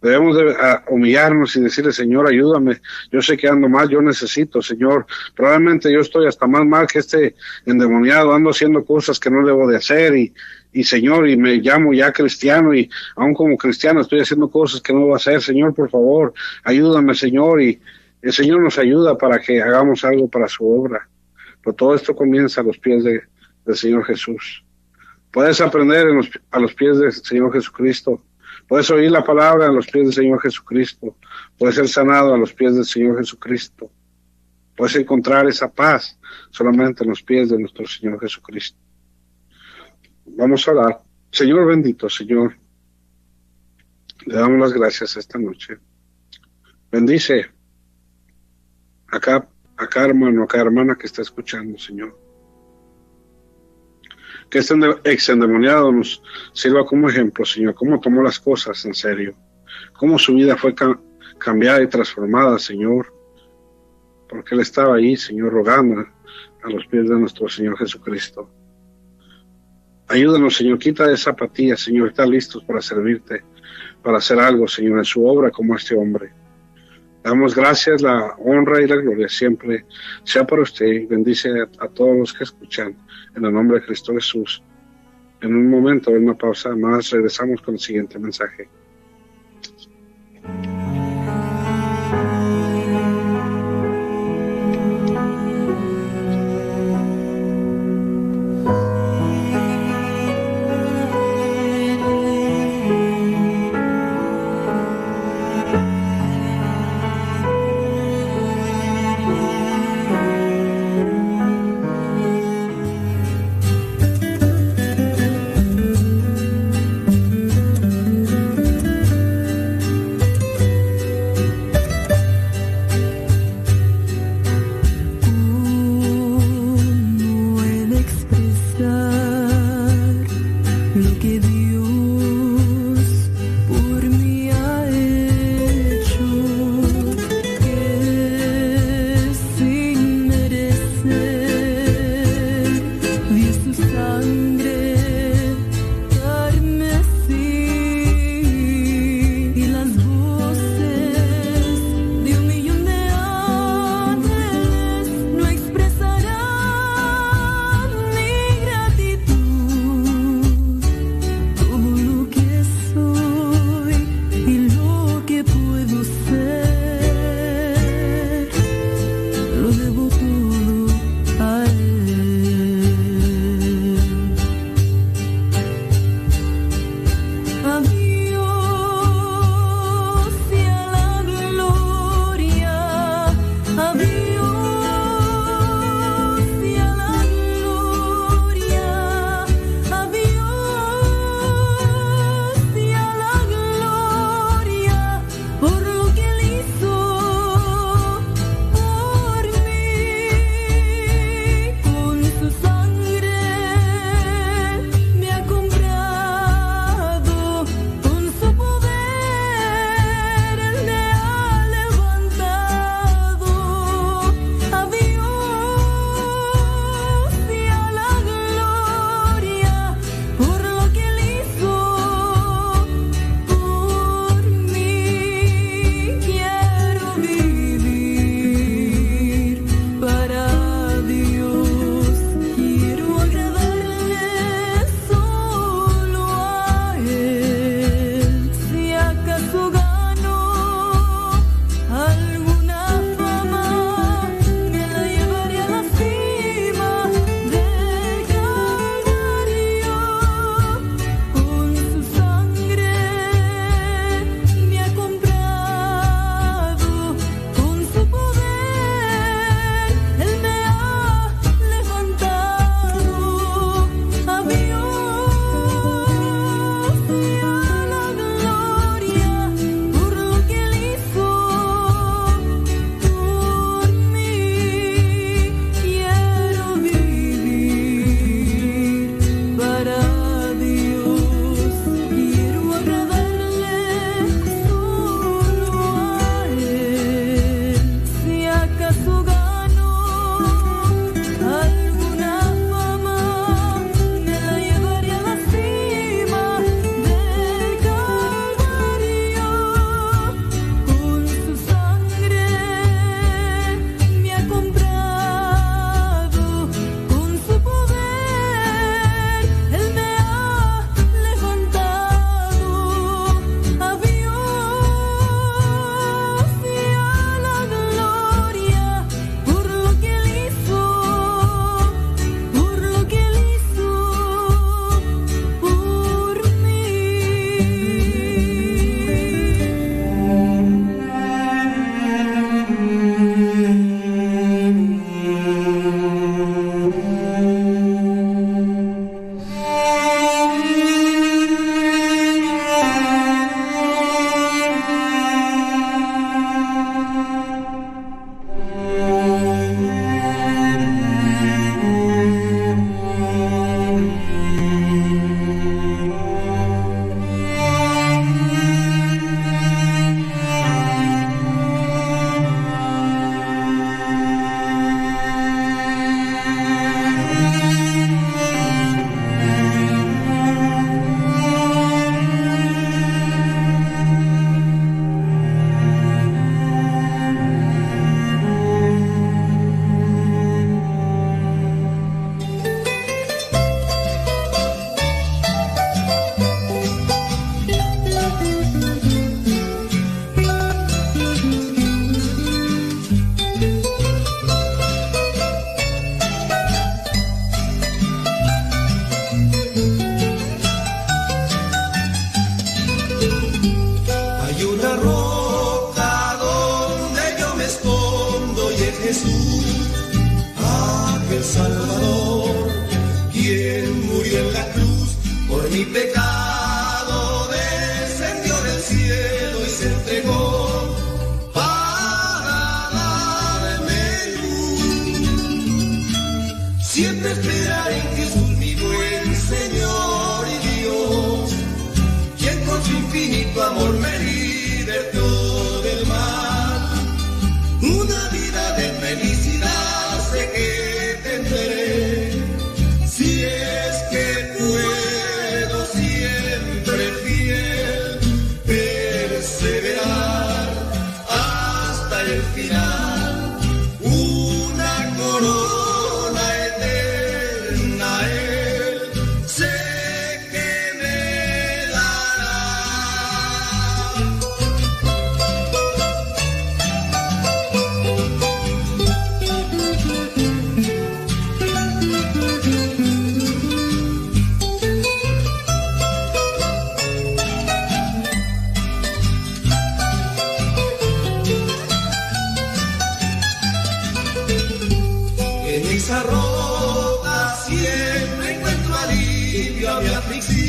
Debemos de humillarnos y decirle, Señor, ayúdame, yo sé que ando mal, yo necesito, Señor, probablemente yo estoy hasta más mal que este endemoniado, ando haciendo cosas que no debo de hacer y Señor, y me llamo ya cristiano y aún como cristiano estoy haciendo cosas que no debo hacer, Señor, por favor, ayúdame, Señor, y el Señor nos ayuda para que hagamos algo para su obra, pero todo esto comienza a los pies del Señor Jesús. Puedes aprender a los pies del Señor Jesucristo. Puedes oír la palabra a los pies del Señor Jesucristo. Puedes ser sanado a los pies del Señor Jesucristo. Puedes encontrar esa paz solamente en los pies de nuestro Señor Jesucristo. Vamos a orar. Señor bendito, Señor, le damos las gracias esta noche. Bendice a cada hermano, a cada hermana que está escuchando, Señor. Que este ex endemoniado nos sirva como ejemplo, Señor, cómo tomó las cosas en serio, cómo su vida fue cambiada y transformada, Señor, porque Él estaba ahí, Señor, rogando a los pies de nuestro Señor Jesucristo. Ayúdanos, Señor, quita esa apatía, Señor, está listos para servirte, para hacer algo, Señor, en su obra como este hombre. Damos gracias, la honra y la gloria siempre sea para usted y bendice a todos los que escuchan en el nombre de Cristo Jesús. En un momento, en una pausa más, regresamos con el siguiente mensaje.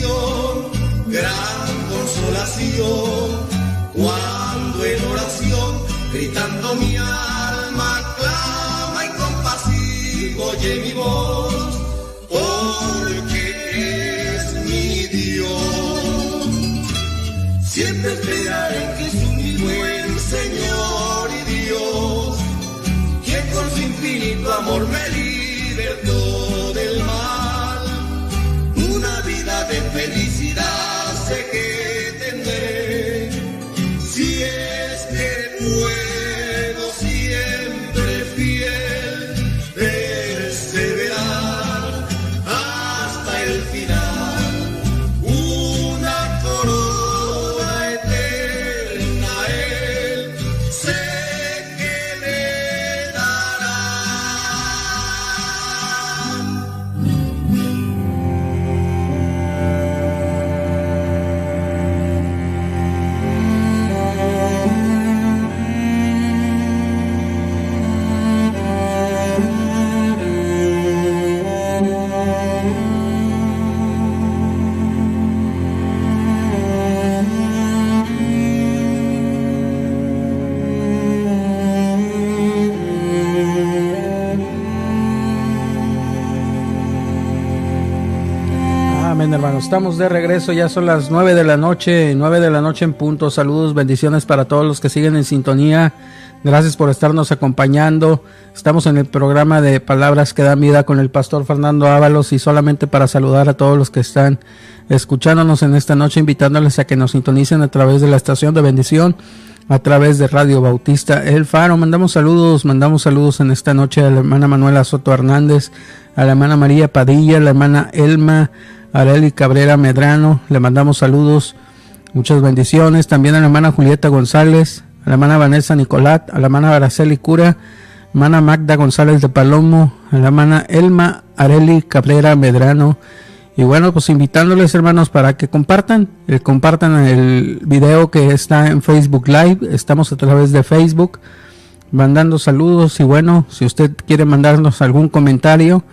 bendición, gran consolación, cuando en oración, gritando mi alma, clama y compasivo, oye mi voz, porque es mi Dios. Siempre esperaré en Jesús, mi buen Señor y Dios, quien con su infinito amor me libertó del mal. Una vida de felicidad sé que tendré, si es que puedo siempre fiel perseverar hasta el final. Una corona eterna Él sé que me dará. Amén, hermanos. Estamos de regreso, ya son las 9 de la noche en punto. Saludos, bendiciones para todos los que siguen en sintonía. Gracias por estarnos acompañando. Estamos en el programa de Palabras que Dan Vida con el pastor Fernando Ábalos, y solamente para saludar a todos los que están escuchándonos en esta noche, invitándoles a que nos sintonicen a través de la estación de bendición, a través de Radio Bautista El Faro. Mandamos saludos en esta noche a la hermana Manuela Soto Hernández, a la hermana María Padilla, a la hermana Elma Areli Cabrera Medrano. Le mandamos saludos, muchas bendiciones. También a la hermana Julieta González, a la hermana Vanessa Nicolat, a la hermana Araceli Cura, hermana Magda González de Palomo, a la hermana Elma Areli Cabrera Medrano. Y bueno, pues invitándoles, hermanos, para que compartan el video que está en Facebook Live. Estamos a través de Facebook mandando saludos, y bueno, si usted quiere mandarnos algún comentario,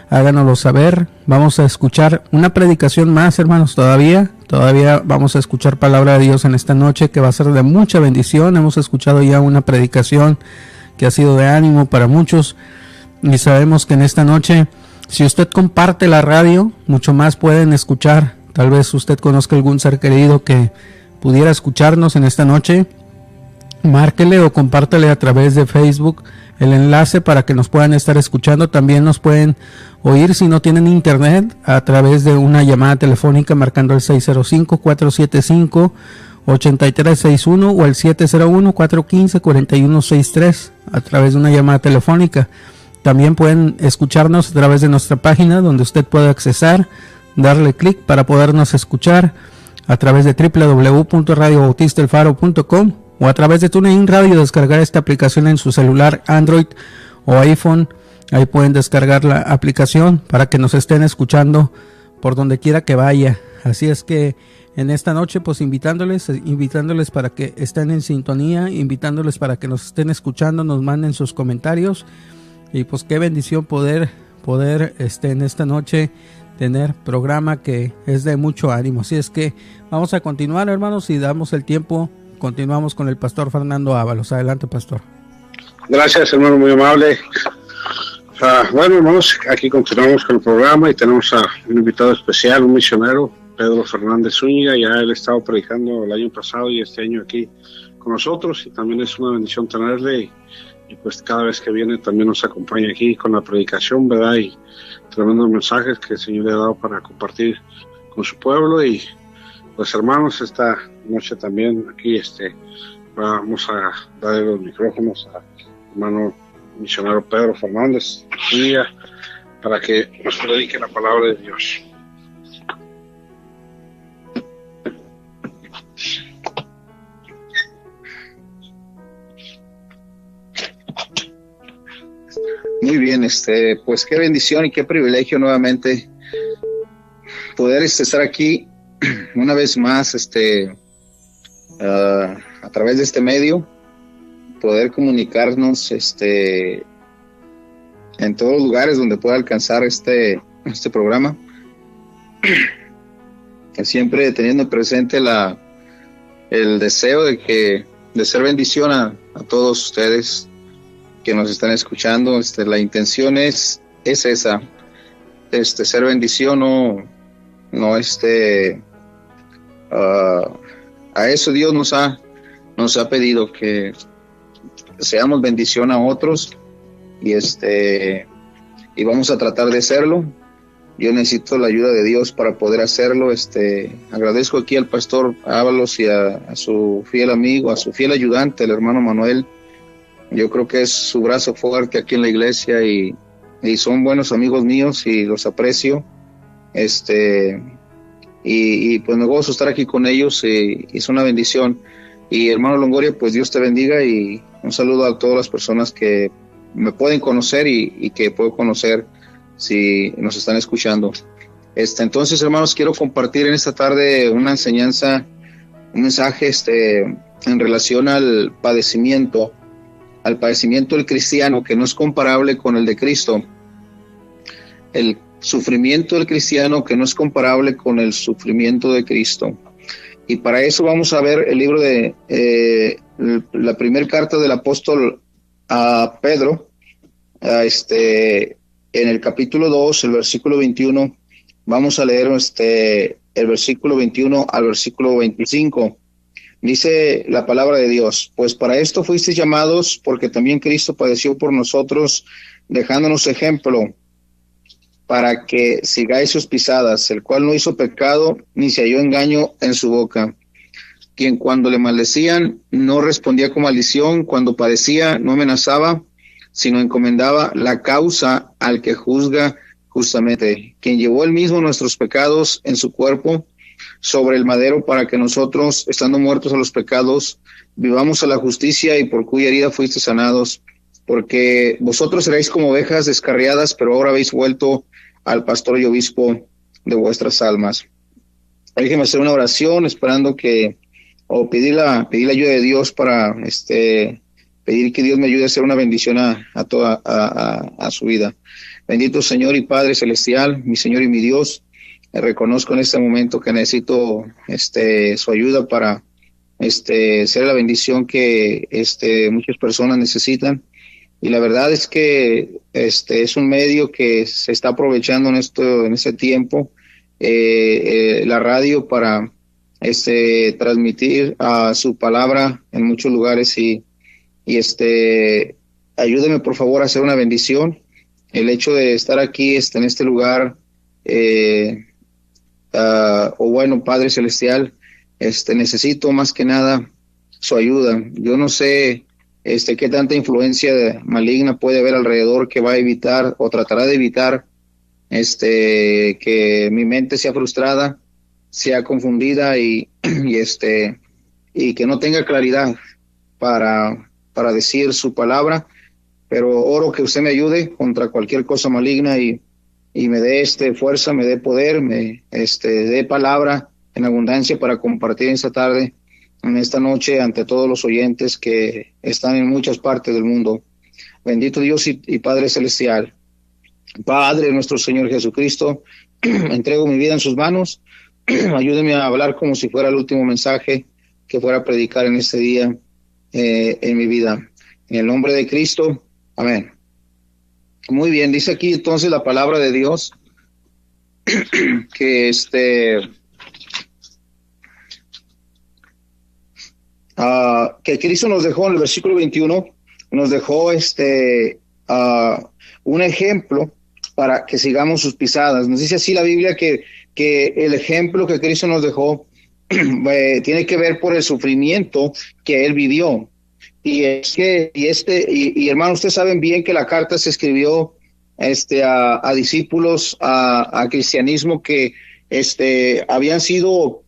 háganoslo saber. Vamos a escuchar una predicación más, hermanos, todavía vamos a escuchar palabra de Dios en esta noche, que va a ser de mucha bendición. Hemos escuchado ya una predicación que ha sido de ánimo para muchos, y sabemos que en esta noche, si usted comparte la radio, mucho más pueden escuchar. Tal vez usted conozca algún ser querido que pudiera escucharnos en esta noche. Márquele o compártele a través de Facebook el enlace para que nos puedan estar escuchando. También nos pueden oír, si no tienen internet, a través de una llamada telefónica marcando el 605-475-8361 o el 701-415-4163 a través de una llamada telefónica. También pueden escucharnos a través de nuestra página, donde usted puede accesar, darle clic para podernos escuchar a través de www.radiobautistaelfaro.com, o a través de TuneIn Radio, descargar esta aplicación en su celular Android o iPhone. Ahí pueden descargar la aplicación para que nos estén escuchando por donde quiera que vaya. Así es que en esta noche, pues invitándoles para que estén en sintonía, invitándoles para que nos estén escuchando, nos manden sus comentarios, y pues qué bendición poder en esta noche tener programa que es de mucho ánimo. Así es que vamos a continuar, hermanos, y damos el tiempo. Continuamos con el pastor Fernando Ábalos. Adelante, pastor. Gracias, hermano, muy amable. Bueno, hermanos, aquí continuamos con el programa y tenemos a un invitado especial, un misionero, Pedro Fernández Zúñiga. Ya él ha estado predicando el año pasado y este año aquí con nosotros, y también es una bendición tenerle, y pues cada vez que viene también nos acompaña aquí con la predicación, ¿verdad? Y tremendos mensajes que el Señor le ha dado para compartir con su pueblo. Y pues, hermanos, esta noche también aquí vamos a darle los micrófonos a hermano misionero Pedro Fernández Zúñiga para que nos predique la palabra de Dios. Muy bien, pues qué bendición y qué privilegio nuevamente poder estar aquí una vez más, a través de este medio, poder comunicarnos, en todos los lugares donde pueda alcanzar este programa. siempre teniendo presente el deseo de ser bendición a todos ustedes que nos están escuchando. La intención es esa, ser bendición, no a eso Dios nos ha pedido, que seamos bendición a otros, y vamos a tratar de hacerlo. Yo necesito la ayuda de Dios para poder hacerlo. Agradezco aquí al pastor Ábalos y a su fiel amigo, a su fiel ayudante, el hermano Manuel. Yo creo que es su brazo fuerte aquí en la iglesia, y son buenos amigos míos y los aprecio. Y pues me gozo estar aquí con ellos, y es una bendición. Y hermano Longoria, pues Dios te bendiga, y un saludo a todas las personas que me pueden conocer y que puedo conocer si nos están escuchando. Entonces, hermanos, quiero compartir en esta tarde una enseñanza, un mensaje en relación al padecimiento del cristiano, que no es comparable con el de Cristo. El sufrimiento del cristiano que no es comparable con el sufrimiento de Cristo. Y para eso vamos a ver el libro de la primera carta del apóstol a Pedro, en el capítulo 2, el versículo 21. Vamos a leer el versículo 21 al versículo 25. Dice la palabra de Dios: pues para esto fuisteis llamados, porque también Cristo padeció por nosotros, dejándonos ejemplo, para que sigáis sus pisadas, el cual no hizo pecado, ni se halló engaño en su boca. Quien cuando le maldecían, no respondía con maldición; cuando padecía, no amenazaba, sino encomendaba la causa al que juzga justamente. Quien llevó él mismo nuestros pecados en su cuerpo sobre el madero, para que nosotros, estando muertos a los pecados, vivamos a la justicia, y por cuya herida fuisteis sanados. Porque vosotros erais como ovejas descarriadas, pero ahora habéis vuelto al pastor y obispo de vuestras almas. Déjenme hacer una oración, esperando pedir la ayuda de Dios para pedir que Dios me ayude a hacer una bendición a su vida. Bendito Señor y Padre Celestial, mi Señor y mi Dios, reconozco en este momento que necesito su ayuda para ser la bendición que muchas personas necesitan. Y la verdad es que es un medio que se está aprovechando en este tiempo, la radio, para transmitir su palabra en muchos lugares, y ayúdeme por favor a hacer una bendición. El hecho de estar aquí en este lugar, Padre Celestial, necesito más que nada su ayuda. Yo no sé qué tanta influencia maligna puede haber alrededor, que va a evitar o tratará de evitar que mi mente sea frustrada, sea confundida, y que no tenga claridad para decir su palabra. Pero oro que usted me ayude contra cualquier cosa maligna, y me dé fuerza, me dé poder, me dé palabra en abundancia para compartir esta tarde, en esta noche, ante todos los oyentes que están en muchas partes del mundo. Bendito Dios y Padre Celestial, Padre nuestro Señor Jesucristo, entrego mi vida en sus manos. Ayúdeme a hablar como si fuera el último mensaje que fuera a predicar en este día, en mi vida. En el nombre de Cristo, amén. Muy bien, dice aquí entonces la palabra de Dios que que Cristo nos dejó en el versículo 21, nos dejó un ejemplo para que sigamos sus pisadas. Nos dice así la Biblia que el ejemplo que Cristo nos dejó tiene que ver por el sufrimiento que él vivió. Y hermano, ustedes saben bien que la carta se escribió a discípulos, a cristianismo que habían sido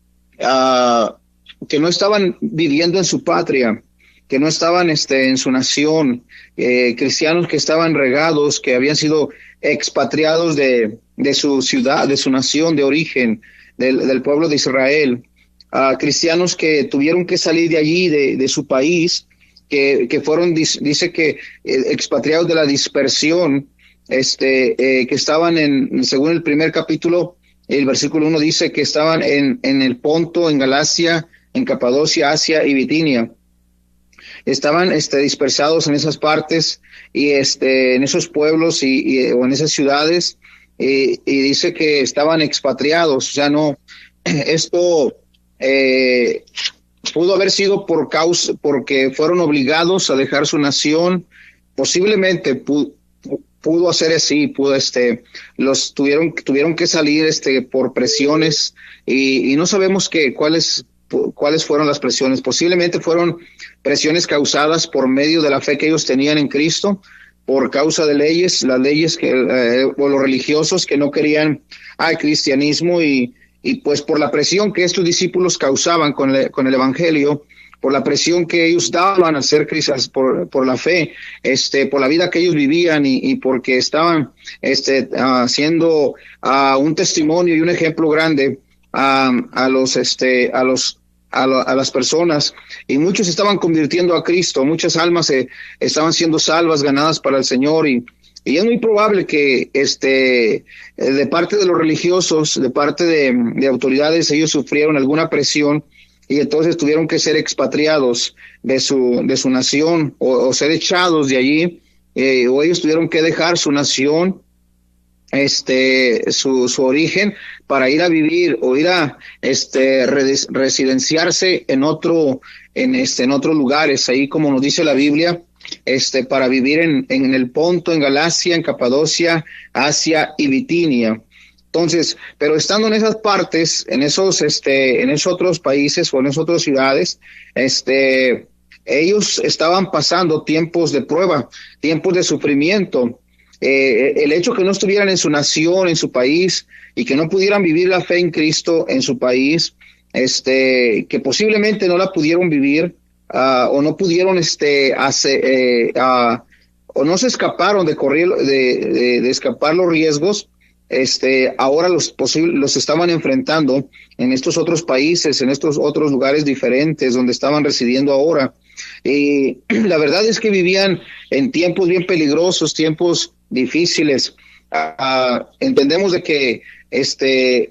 que no estaban viviendo en su patria, que no estaban en su nación, cristianos que estaban regados, que habían sido expatriados de su ciudad, de su nación de origen, del pueblo de Israel, cristianos que tuvieron que salir de allí, de su país, que fueron, dice que expatriados de la dispersión, que estaban según el primer capítulo, El versículo 1 dice que estaban en el Ponto, en Galacia, en Capadocia, Asia y Bitinia. Estaban dispersados en esas partes y en esos pueblos o en esas ciudades, y dice que estaban expatriados. O sea, no, esto pudo haber sido porque fueron obligados a dejar su nación. Posiblemente pudo ser así, los tuvieron que salir por presiones, y no sabemos cuáles fueron las presiones. Posiblemente fueron presiones causadas por medio de la fe que ellos tenían en Cristo, por causa de las leyes o los religiosos que no querían al cristianismo, y pues por la presión que estos discípulos causaban con el evangelio, por la presión que ellos daban al ser cristianos, por la fe, por la vida que ellos vivían, y porque estaban haciendo un testimonio y un ejemplo grande a las personas, y muchos estaban convirtiendo a Cristo, muchas almas estaban siendo salvas, ganadas para el Señor, y es muy probable que de parte de los religiosos, de parte de autoridades, ellos sufrieron alguna presión, y entonces tuvieron que ser expatriados de su nación, o ser echados de allí, o ellos tuvieron que dejar su nación, su origen, para ir a vivir o ir a residenciarse en otros lugares, ahí como nos dice la Biblia, para vivir en el Ponto, en Galacia, en Capadocia, Asia y Bitinia. Entonces, pero estando en esas partes, en esos otros países o en esas otras ciudades, ellos estaban pasando tiempos de prueba, tiempos de sufrimiento. El hecho que no estuvieran en su nación, en su país, y que no pudieran vivir la fe en Cristo en su país, que posiblemente no la pudieron vivir, o no pudieron o no se escaparon de escapar los riesgos. Ahora los estaban enfrentando en estos otros países, en estos otros lugares diferentes donde estaban residiendo ahora. Y la verdad es que vivían en tiempos bien peligrosos, tiempos difíciles. Entendemos de que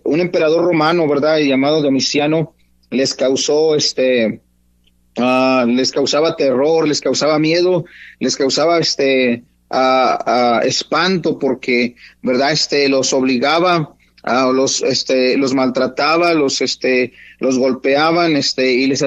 un emperador romano, ¿verdad?, llamado Domiciano, les causaba terror, les causaba miedo, les causaba espanto, porque, ¿verdad?, los obligaba, los maltrataba, los golpeaban, y los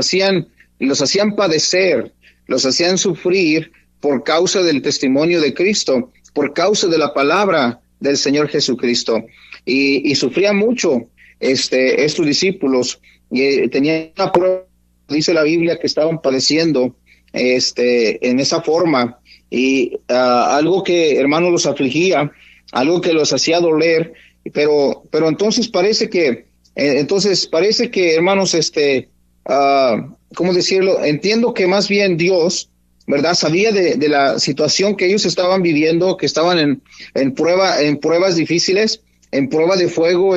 hacían padecer, los hacían sufrir por causa del testimonio de Cristo, por causa de la palabra del Señor Jesucristo, y sufrían mucho estos discípulos, y tenían una prueba, dice la Biblia, que estaban padeciendo en esa forma, y algo que, hermanos, los afligía, algo que los hacía doler, pero entonces parece que, hermanos, ¿cómo decirlo? Entiendo que más bien Dios, ¿verdad?, sabía de la situación que ellos estaban viviendo, que estaban en pruebas difíciles, en prueba de fuego,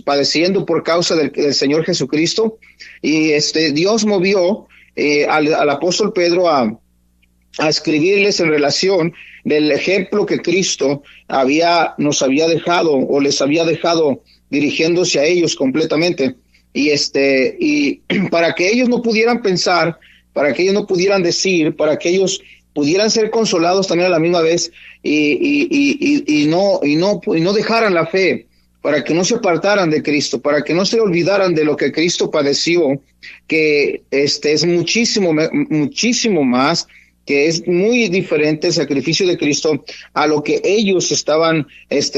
padeciendo por causa del Señor Jesucristo, y Dios movió al apóstol Pedro a escribirles en relación del ejemplo que Cristo nos había dejado, o les había dejado, dirigiéndose a ellos completamente, y para que ellos no pudieran pensar, para que ellos no pudieran decir, para que ellos pudieran ser consolados también a la misma vez, y no dejaran la fe, para que no se apartaran de Cristo, para que no se olvidaran de lo que Cristo padeció, que es muchísimo más, que es muy diferente el sacrificio de Cristo a lo que ellos estaban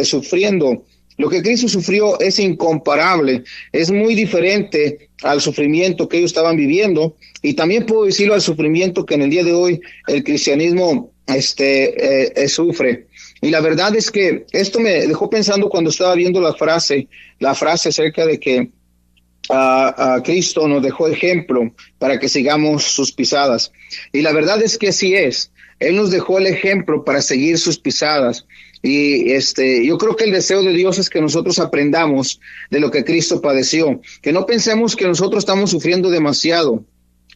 sufriendo. Lo que Cristo sufrió es incomparable, es muy diferente al sufrimiento que ellos estaban viviendo, y también puedo decirlo al sufrimiento que en el día de hoy el cristianismo sufre. Y la verdad es que esto me dejó pensando cuando estaba viendo la frase acerca de que Cristo nos dejó ejemplo para que sigamos sus pisadas. Y la verdad es que así es. Él nos dejó el ejemplo para seguir sus pisadas. Y yo creo que el deseo de Dios es que nosotros aprendamos de lo que Cristo padeció, que no pensemos que nosotros estamos sufriendo demasiado,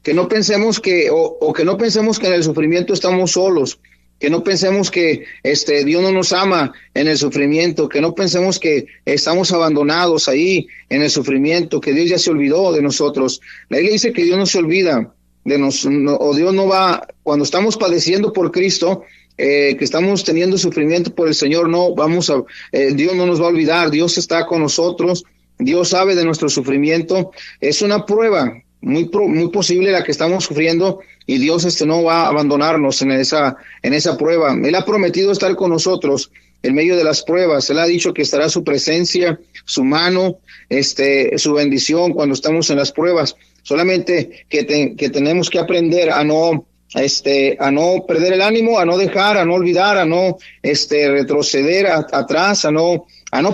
que no pensemos que no pensemos que en el sufrimiento estamos solos, que no pensemos que Dios no nos ama en el sufrimiento, que no pensemos que estamos abandonados ahí en el sufrimiento, que Dios ya se olvidó de nosotros. La Biblia dice que Dios no se olvida de nosotros, o Dios no va, cuando estamos padeciendo por Cristo, que estamos teniendo sufrimiento por el Señor, Dios no nos va a olvidar, Dios está con nosotros, Dios sabe de nuestro sufrimiento. Es una prueba muy posible la que estamos sufriendo, y Dios no va a abandonarnos en esa prueba. Él ha prometido estar con nosotros en medio de las pruebas. Él ha dicho que estará su presencia, su mano, su bendición cuando estamos en las pruebas. Solamente que tenemos que aprender a no perder el ánimo, a no dejar, a no olvidar, a no retroceder atrás, a no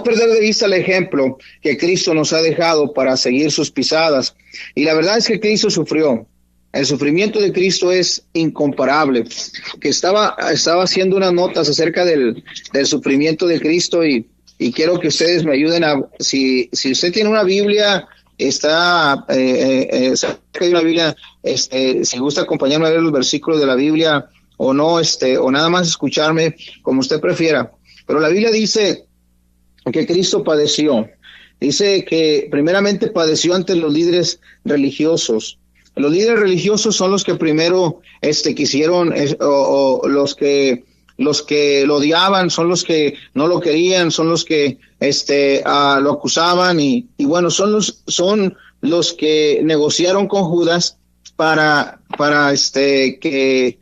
perder de vista el ejemplo que Cristo nos ha dejado para seguir sus pisadas. Y la verdad es que Cristo sufrió. El sufrimiento de Cristo es incomparable. Que estaba haciendo unas notas acerca del sufrimiento de Cristo, y quiero que ustedes me ayuden si usted tiene una Biblia, cerca de una Biblia, si gusta acompañarme a ver los versículos de la Biblia o no, o nada más escucharme, como usted prefiera. Pero la Biblia dice que Cristo padeció. Dice que primeramente padeció ante los líderes religiosos. Los líderes religiosos son los que primero quisieron, o los que lo odiaban, son los que no lo querían, son los que lo acusaban, y bueno, son los que negociaron con Judas para que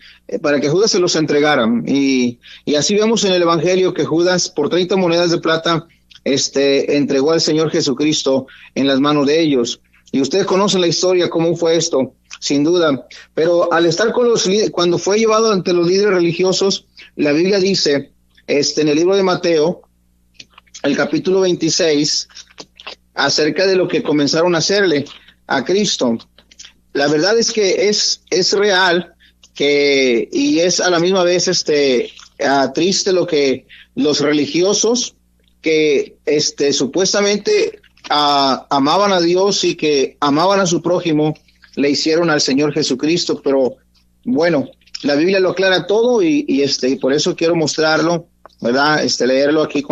Judas se los entregaran. Y así vemos en el Evangelio que Judas, por 30 monedas de plata, entregó al Señor Jesucristo en las manos de ellos. Y ustedes conocen la historia, cómo fue esto, sin duda. Pero al estar cuando fue llevado ante los líderes religiosos, la Biblia dice, en el libro de Mateo, el capítulo 26, acerca de lo que comenzaron a hacerle a Cristo. La verdad es que es real, y es a la misma vez triste lo que los religiosos que supuestamente amaban a Dios y que amaban a su prójimo, le hicieron al Señor Jesucristo. Pero bueno, la Biblia lo aclara todo, y por eso quiero mostrarlo, ¿verdad? Leerlo aquí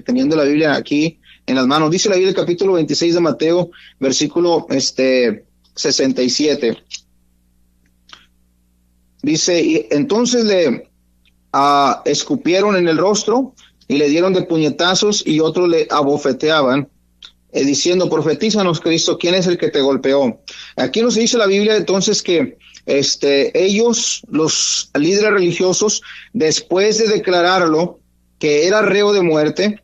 teniendo la Biblia aquí en las manos. Dice la Biblia, el capítulo 26 de Mateo, versículo 67. Dice: y entonces le escupieron en el rostro y le dieron de puñetazos, y otros le abofeteaban, diciendo: profetízanos, Cristo, ¿quién es el que te golpeó? Aquí nos dice la Biblia entonces que ellos, los líderes religiosos, después de declararlo que era reo de muerte,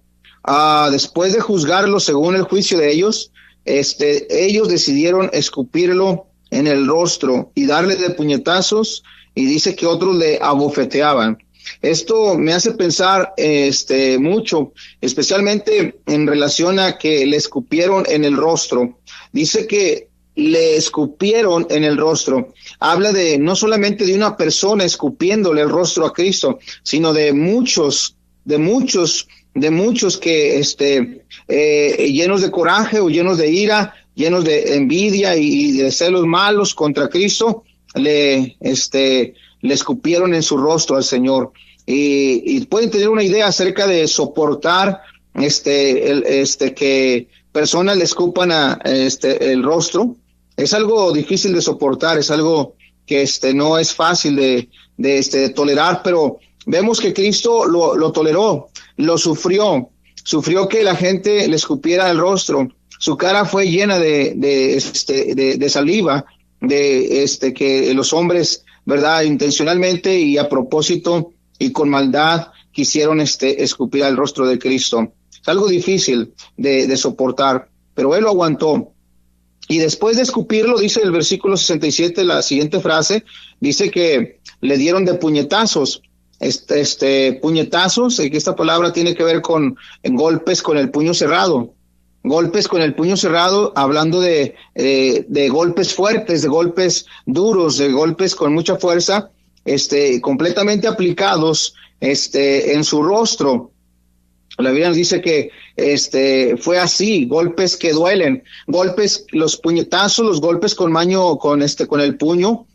después de juzgarlo según el juicio de ellos, ellos decidieron escupirlo en el rostro y darle de puñetazos, y dice que otros le abofeteaban. Esto me hace pensar mucho, especialmente en relación a que le escupieron en el rostro. Dice que le escupieron en el rostro. Habla no solamente de una persona escupiéndole el rostro a Cristo, sino de muchos que llenos de coraje o llenos de ira, llenos de envidia y de celos malos contra Cristo, le escupieron en su rostro al Señor. Y pueden tener una idea acerca de soportar que personas le escupan el rostro. Es algo difícil de soportar, es algo que no es fácil de tolerar, pero vemos que Cristo lo toleró, lo sufrió que la gente le escupiera el rostro. Su cara fue llena de saliva, que los hombres, ¿verdad?, intencionalmente y a propósito y con maldad quisieron escupir al rostro de Cristo. Es algo difícil de soportar, pero él lo aguantó. Y después de escupirlo, dice el versículo 67, la siguiente frase, dice que le dieron de puñetazos. Puñetazos, que esta palabra tiene que ver con golpes con el puño cerrado. Golpes con el puño cerrado, hablando de golpes fuertes, de golpes duros, de golpes con mucha fuerza, completamente aplicados en su rostro. La Biblia nos dice que fue así, golpes que duelen, golpes, los puñetazos, los golpes con el puño,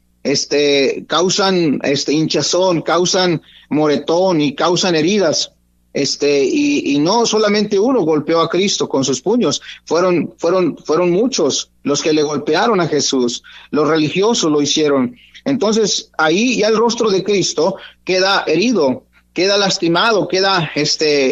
causan hinchazón, causan moretón y causan heridas. Y no solamente uno golpeó a Cristo con sus puños, fueron muchos los que le golpearon a Jesús, los religiosos lo hicieron. Entonces ahí ya el rostro de Cristo queda herido, queda lastimado, queda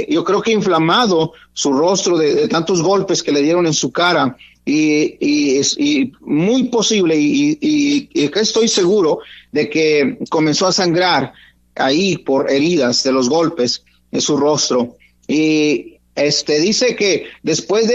yo creo que inflamado su rostro de tantos golpes que le dieron en su cara. Y muy posible y que estoy seguro de que comenzó a sangrar ahí por heridas de los golpes en su rostro. Y dice que después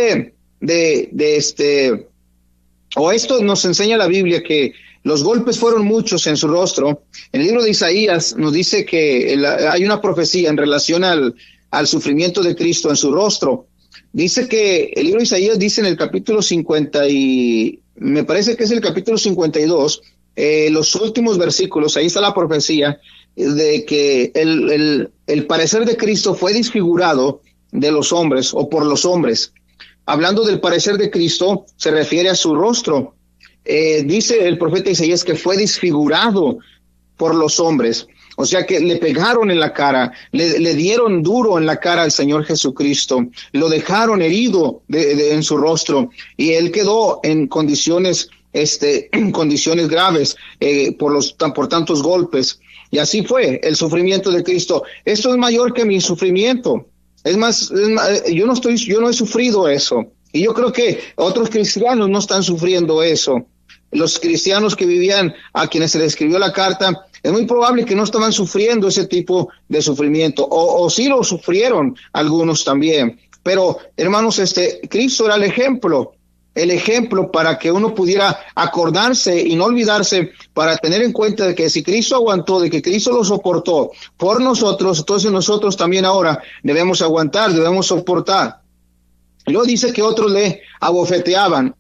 esto nos enseña la Biblia, que los golpes fueron muchos en su rostro. En el libro de Isaías nos dice que hay una profecía en relación al sufrimiento de Cristo en su rostro. Dice que el libro de Isaías dice en el capítulo 50 y me parece que es el capítulo 52, los últimos versículos, ahí está la profecía de que el parecer de Cristo fue desfigurado de los hombres o por los hombres. Hablando del parecer de Cristo, se refiere a su rostro. Dice el profeta Isaías que fue desfigurado por los hombres. O sea que le pegaron en la cara, le dieron duro en la cara al Señor Jesucristo, lo dejaron herido en su rostro, y él quedó en condiciones graves por tantos golpes. Y así fue el sufrimiento de Cristo. Esto es mayor que mi sufrimiento. Es más, yo no he sufrido eso. Y yo creo que otros cristianos no están sufriendo eso. Los cristianos que vivían, a quienes se les escribió la carta, es muy probable que no estaban sufriendo ese tipo de sufrimiento, o sí lo sufrieron algunos también. Pero, hermanos, Cristo era el ejemplo para que uno pudiera acordarse y no olvidarse, para tener en cuenta de que si Cristo aguantó, de que Cristo lo soportó por nosotros, entonces nosotros también ahora debemos aguantar, debemos soportar. Luego dice que otros le abofeteaban,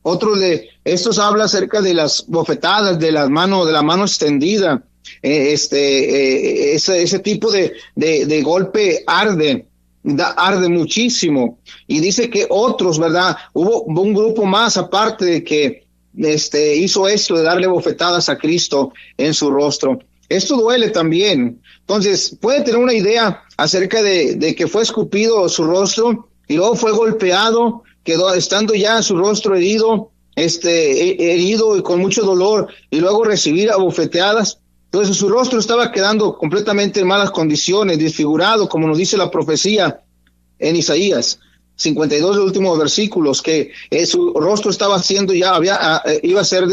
estos habla acerca de las bofetadas, de la mano extendida. Ese tipo de golpe arde muchísimo. Y dice que otros, ¿verdad? Hubo un grupo más aparte de que hizo esto de darle bofetadas a Cristo en su rostro. Esto duele también. Entonces, puede tener una idea acerca de que fue escupido su rostro y luego fue golpeado, quedó estando ya su rostro herido y con mucho dolor, y luego recibir abofeteadas. Entonces su rostro estaba quedando completamente en malas condiciones, desfigurado, como nos dice la profecía en Isaías 52, los últimos versículos, que su rostro estaba siendo iba a ser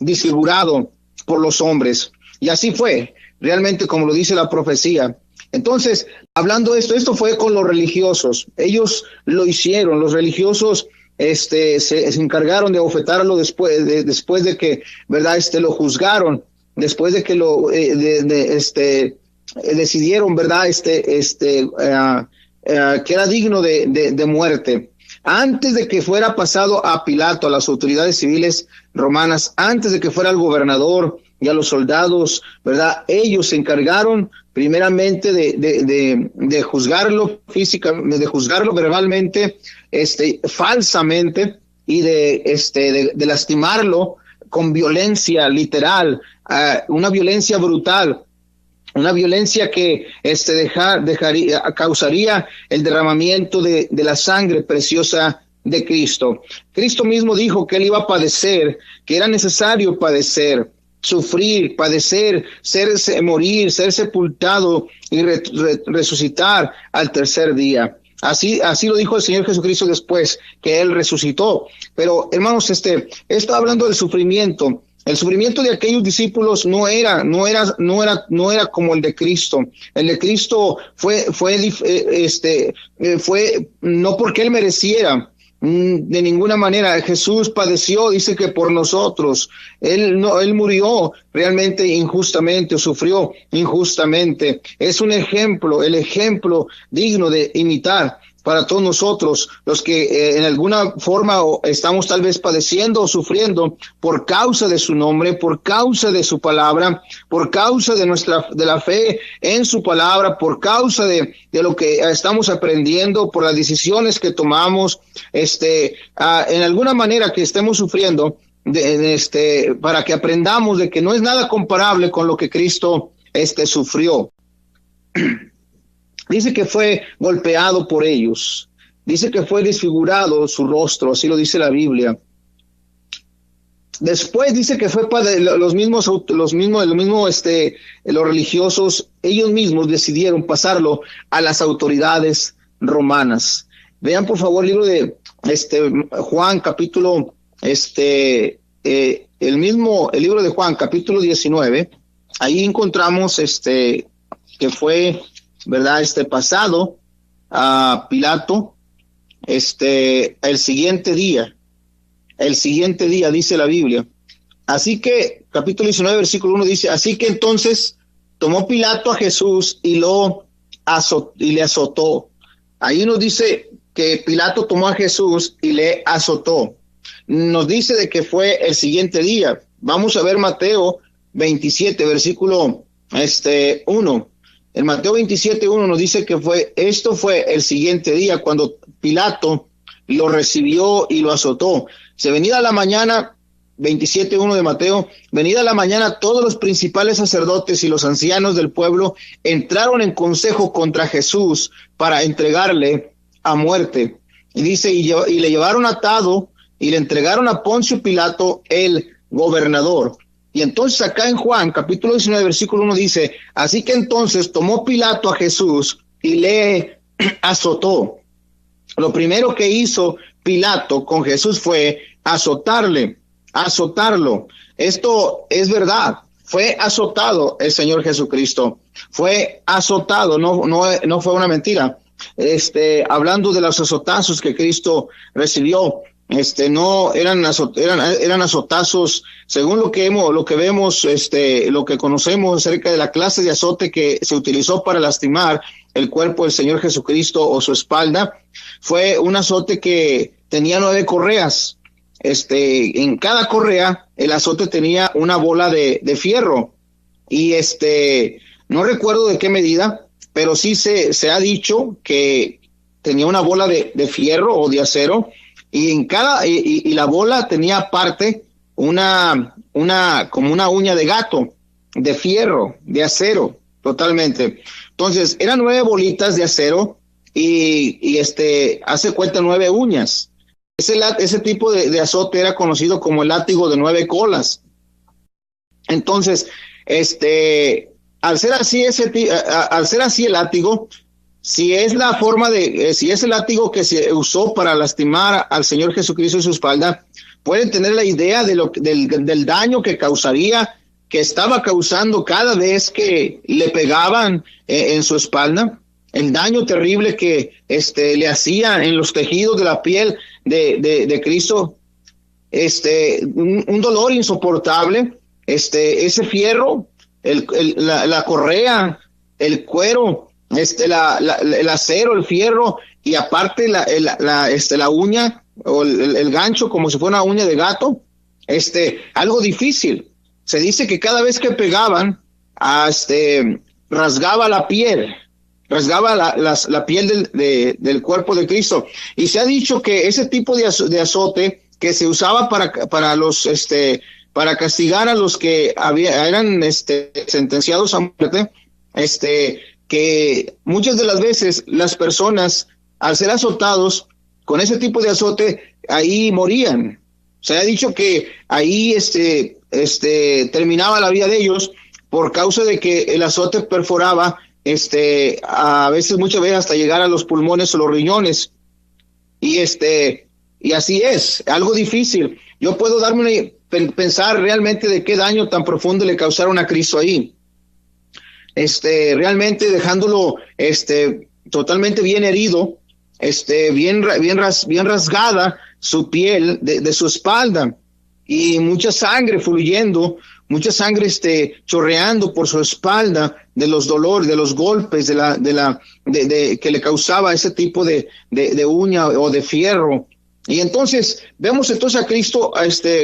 desfigurado por los hombres. Y así fue, realmente, como lo dice la profecía. Entonces, hablando de esto fue con los religiosos. Ellos lo hicieron, los religiosos se encargaron de abofetarlo después de que, ¿verdad? Lo juzgaron, después de que decidieron, ¿verdad? Que era digno de muerte. Antes de que fuera pasado a Pilato, a las autoridades civiles romanas, antes de que fuera al gobernador y a los soldados, ¿verdad? Ellos se encargaron primeramente de juzgarlo físicamente, de juzgarlo verbalmente, falsamente, y de lastimarlo con violencia literal, una violencia brutal, una violencia que causaría el derramamiento de la sangre preciosa de Cristo. Cristo mismo dijo que él iba a padecer, que era necesario padecer, sufrir, padecer, morir, ser sepultado y resucitar al tercer día. Así lo dijo el Señor Jesucristo después que él resucitó. Pero, hermanos, está hablando del sufrimiento. El sufrimiento de aquellos discípulos no era como el de Cristo. El de Cristo fue no porque él mereciera, de ninguna manera. Jesús padeció, dice que por nosotros. Él murió realmente injustamente, o sufrió injustamente. Es un ejemplo, el ejemplo digno de imitar para todos nosotros, los que en alguna forma estamos tal vez padeciendo o sufriendo por causa de su nombre, por causa de su palabra, por causa de la fe en su palabra, por causa de lo que estamos aprendiendo, por las decisiones que tomamos, en alguna manera que estemos sufriendo. para que aprendamos de que no es nada comparable con lo que Cristo sufrió. Dice que fue golpeado por ellos. Dice que fue desfigurado su rostro, así lo dice la Biblia. Después dice que fue para los religiosos, ellos mismos decidieron pasarlo a las autoridades romanas. Vean por favor el libro de Juan, capítulo, el libro de Juan, capítulo 19. Ahí encontramos que fue, ¿verdad? Pasado a Pilato, el siguiente día, dice la Biblia. Así que, capítulo 19, versículo 1 dice, así que entonces tomó Pilato a Jesús y le azotó. Ahí nos dice que Pilato tomó a Jesús y le azotó. Nos dice de que fue el siguiente día. Vamos a ver Mateo 27, versículo 1. En Mateo 27:1 nos dice que esto fue el siguiente día cuando Pilato lo recibió y lo azotó. Se venida la mañana, 27:1 de Mateo, venida la mañana, todos los principales sacerdotes y los ancianos del pueblo entraron en consejo contra Jesús para entregarle a muerte. Y dice, y le llevaron atado y le entregaron a Poncio Pilato, el gobernador. Y entonces acá en Juan, capítulo 19, versículo 1 dice, así que entonces tomó Pilato a Jesús y le azotó. Lo primero que hizo Pilato con Jesús fue azotarlo. Esto es verdad. Fue azotado el Señor Jesucristo. Fue azotado, no fue una mentira. Hablando de los azotazos que Cristo recibió, no eran azotazos, según lo que vemos, lo que conocemos acerca de la clase de azote que se utilizó para lastimar el cuerpo del Señor Jesucristo o su espalda. Fue un azote que tenía 9 correas. En cada correa el azote tenía una bola de fierro y no recuerdo de qué medida, pero sí se ha dicho que tenía una bola de fierro o de acero y en cada y la bola tenía aparte como una uña de gato de fierro, de acero, totalmente. Entonces eran 9 bolitas de acero y hace cuenta 9 uñas. Ese tipo de azote era conocido como el látigo de 9 colas. Entonces, al ser así el látigo, si es el látigo que se usó para lastimar al Señor Jesucristo en su espalda, pueden tener la idea del daño que estaba causando cada vez que le pegaban en su espalda, el daño terrible que le hacía en los tejidos de la piel de Cristo, un dolor insoportable, ese fierro, la correa, el cuero, el acero, el fierro y aparte la uña o el gancho como si fuera una uña de gato, algo difícil. Se dice que cada vez que pegaban, rasgaba la piel. Rasgaba la piel del cuerpo de Cristo. Y se ha dicho que ese tipo de azote que se usaba para castigar a los que eran sentenciados a muerte, que muchas de las veces las personas, al ser azotados con ese tipo de azote, ahí morían. Se ha dicho que ahí terminaba la vida de ellos por causa de que el azote perforaba muchas veces hasta llegar a los pulmones o los riñones. Y así es, algo difícil. Yo puedo pensar realmente de qué daño tan profundo le causaron a Cristo ahí. Realmente dejándolo totalmente bien herido, bien rasgada su piel de su espalda y mucha sangre fluyendo, mucha sangre chorreando por su espalda de los dolores, de los golpes, que le causaba ese tipo de uña o de fierro. Y entonces vemos a Cristo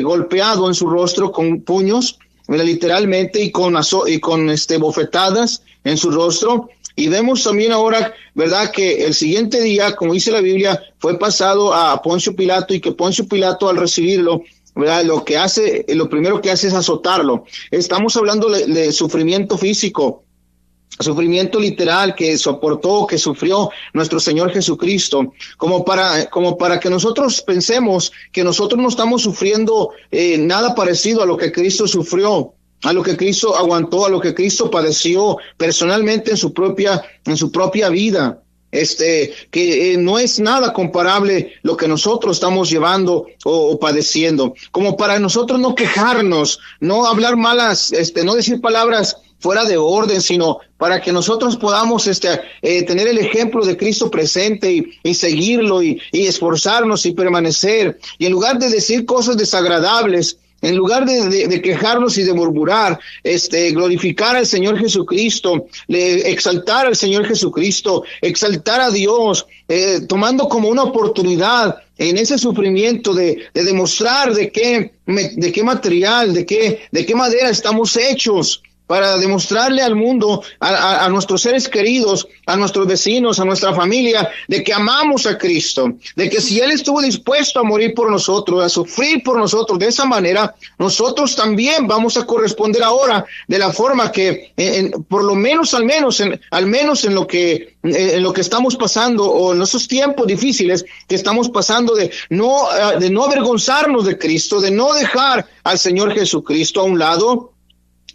golpeado en su rostro con puños, literalmente, y con bofetadas en su rostro. Y vemos también ahora, ¿verdad?, que el siguiente día, como dice la Biblia, fue pasado a Poncio Pilato y que Poncio Pilato al recibirlo ¿verdad? Lo primero que hace es azotarlo. Estamos hablando de sufrimiento físico, sufrimiento literal que soportó, que sufrió nuestro Señor Jesucristo, como para que nosotros pensemos que nosotros no estamos sufriendo nada parecido a lo que Cristo sufrió, a lo que Cristo aguantó, a lo que Cristo padeció personalmente en su propia vida. Que no es nada comparable lo que nosotros estamos llevando o padeciendo, como para nosotros no quejarnos, no hablar malas, no decir palabras fuera de orden, sino para que nosotros podamos tener el ejemplo de Cristo presente y seguirlo y esforzarnos y permanecer, y en lugar de decir cosas desagradables, en lugar de quejarnos y de murmurar, glorificar al Señor Jesucristo, exaltar al Señor Jesucristo, exaltar a Dios, tomando como una oportunidad en ese sufrimiento de demostrar de qué material, de qué madera estamos hechos, para demostrarle al mundo, a nuestros seres queridos, a nuestros vecinos, a nuestra familia, de que amamos a Cristo, de que si Él estuvo dispuesto a morir por nosotros, a sufrir por nosotros de esa manera, nosotros también vamos a corresponder ahora de la forma que, por lo menos, al menos en lo que estamos pasando, o en esos tiempos difíciles que estamos pasando, de no avergonzarnos de Cristo, de no dejar al Señor Jesucristo a un lado,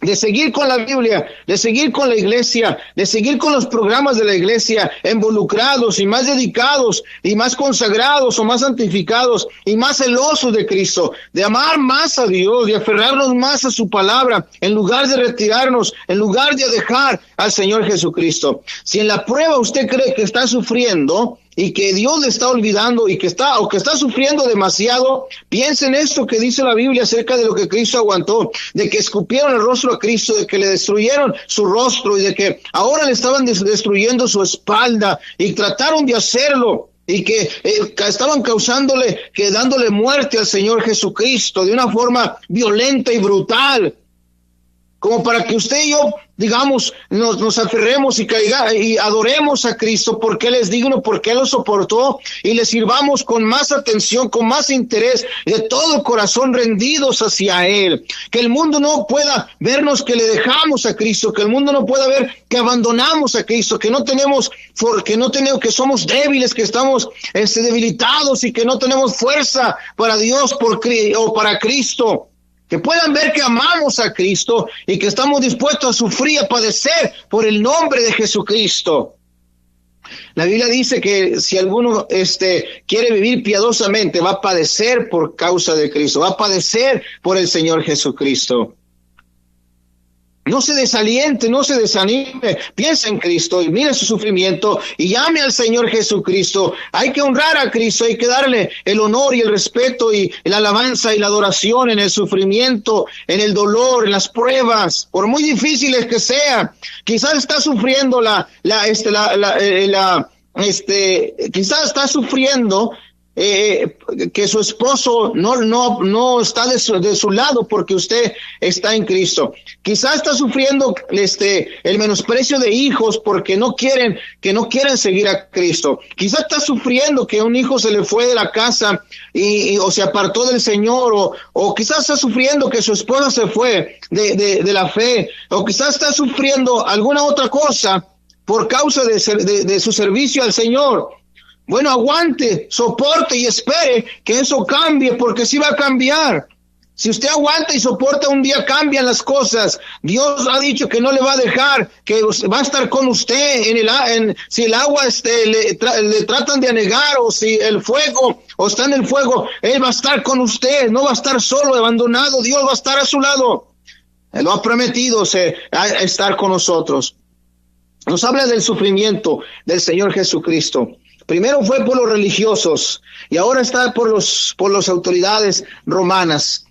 de seguir con la Biblia, de seguir con la iglesia, de seguir con los programas de la iglesia, involucrados y más dedicados y más consagrados o más santificados y más celosos de Cristo, de amar más a Dios, de aferrarnos más a su palabra, en lugar de retirarnos, en lugar de dejar al Señor Jesucristo. Si en la prueba usted cree que está sufriendo y que Dios le está olvidando y que está sufriendo demasiado, piensa en esto que dice la Biblia acerca de lo que Cristo aguantó, de que escupieron el rostro a Cristo, de que le destruyeron su rostro y de que ahora le estaban destruyendo su espalda y trataron de hacerlo, y que estaban dándole muerte al Señor Jesucristo de una forma violenta y brutal, como para que usted y yo, digamos, nos aferremos y adoremos a Cristo porque Él es digno, porque Él lo soportó, y le sirvamos con más atención, con más interés, de todo corazón, rendidos hacia Él. Que el mundo no pueda vernos que le dejamos a Cristo, que el mundo no pueda ver que abandonamos a Cristo, que que somos débiles, que estamos debilitados y que no tenemos fuerza para Dios o para Cristo. Que puedan ver que amamos a Cristo y que estamos dispuestos a sufrir, a padecer por el nombre de Jesucristo. La Biblia dice que si alguno quiere vivir piadosamente, va a padecer por causa de Cristo, va a padecer por el Señor Jesucristo. No se desaliente, no se desanime, piensa en Cristo y mire su sufrimiento y llame al Señor Jesucristo. Hay que honrar a Cristo, hay que darle el honor y el respeto y la alabanza y la adoración en el sufrimiento, en el dolor, en las pruebas, por muy difíciles que sean. Quizás está sufriendo quizás está sufriendo que su esposo no está de su lado porque usted está en Cristo. Quizás está sufriendo el menosprecio de hijos porque no quieren seguir a Cristo. Quizás está sufriendo que un hijo se le fue de la casa o se apartó del Señor, o quizás está sufriendo que su esposa se fue de la fe, o quizás está sufriendo alguna otra cosa por causa de su servicio al Señor. Bueno, aguante, soporte y espere que eso cambie, porque sí va a cambiar. Si usted aguanta y soporta, un día cambian las cosas. Dios ha dicho que no le va a dejar, que va a estar con usted si el agua le tratan de anegar, o si el fuego, o está en el fuego, Él va a estar con usted, no va a estar solo, abandonado. Dios va a estar a su lado. Él lo ha prometido estar con nosotros. Nos habla del sufrimiento del Señor Jesucristo. Primero fue por los religiosos y ahora está por las autoridades romanas.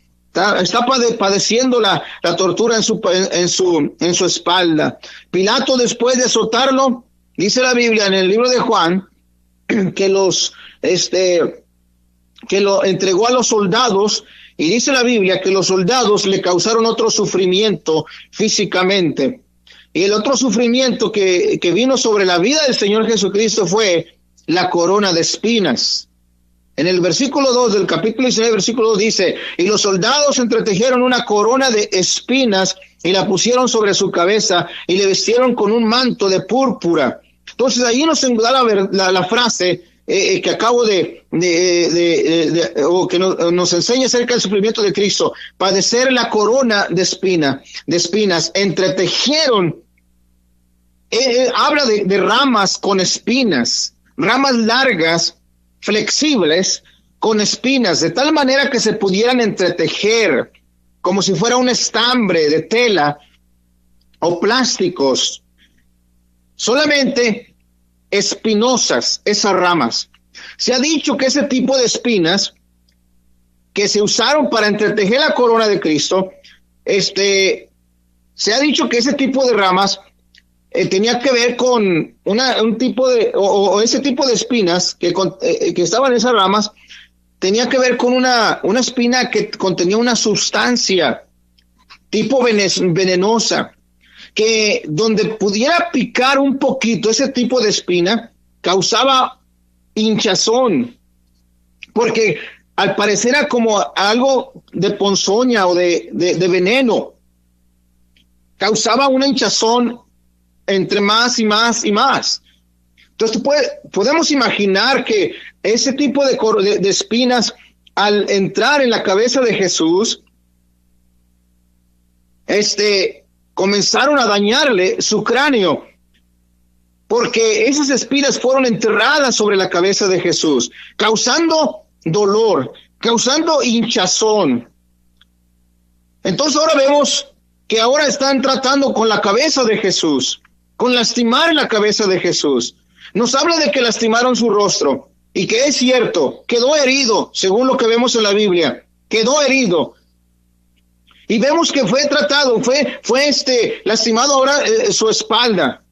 Está padeciendo la tortura en su espalda. Pilato, después de azotarlo, dice la Biblia en el libro de Juan, que lo entregó a los soldados, y dice la Biblia que los soldados le causaron otro sufrimiento físicamente. Y el otro sufrimiento que vino sobre la vida del Señor Jesucristo fue la corona de espinas. En el versículo 2 del capítulo 19, versículo 2 dice, y los soldados entretejieron una corona de espinas y la pusieron sobre su cabeza y le vistieron con un manto de púrpura. Entonces ahí nos da la frase que acabo o que nos enseña acerca del sufrimiento de Cristo. Padecer la corona de espinas. Entretejieron, habla de ramas con espinas, ramas largas, flexibles, con espinas, de tal manera que se pudieran entretejer como si fuera un estambre de tela o plásticos, solamente espinosas esas ramas. Se ha dicho que ese tipo de espinas que se usaron para entretejer la corona de Cristo, se ha dicho que ese tipo de ramas tenía que ver con un tipo de, o ese tipo de espinas que estaban en esas ramas, tenía que ver con una espina que contenía una sustancia tipo venenosa, que donde pudiera picar un poquito ese tipo de espina, causaba hinchazón, porque al parecer era como algo de ponzoña o de veneno, causaba una hinchazón entre más y más y más. Entonces podemos imaginar que ese tipo de espinas, al entrar en la cabeza de Jesús, comenzaron a dañarle su cráneo, porque esas espinas fueron enterradas sobre la cabeza de Jesús, causando dolor, causando hinchazón. Entonces ahora vemos que ahora están tratando con la cabeza de Jesús, con lastimar la cabeza de Jesús. Nos habla de que lastimaron su rostro, y que es cierto, quedó herido, según lo que vemos en la Biblia, quedó herido. Y vemos que fue tratado, fue lastimado ahora su espalda.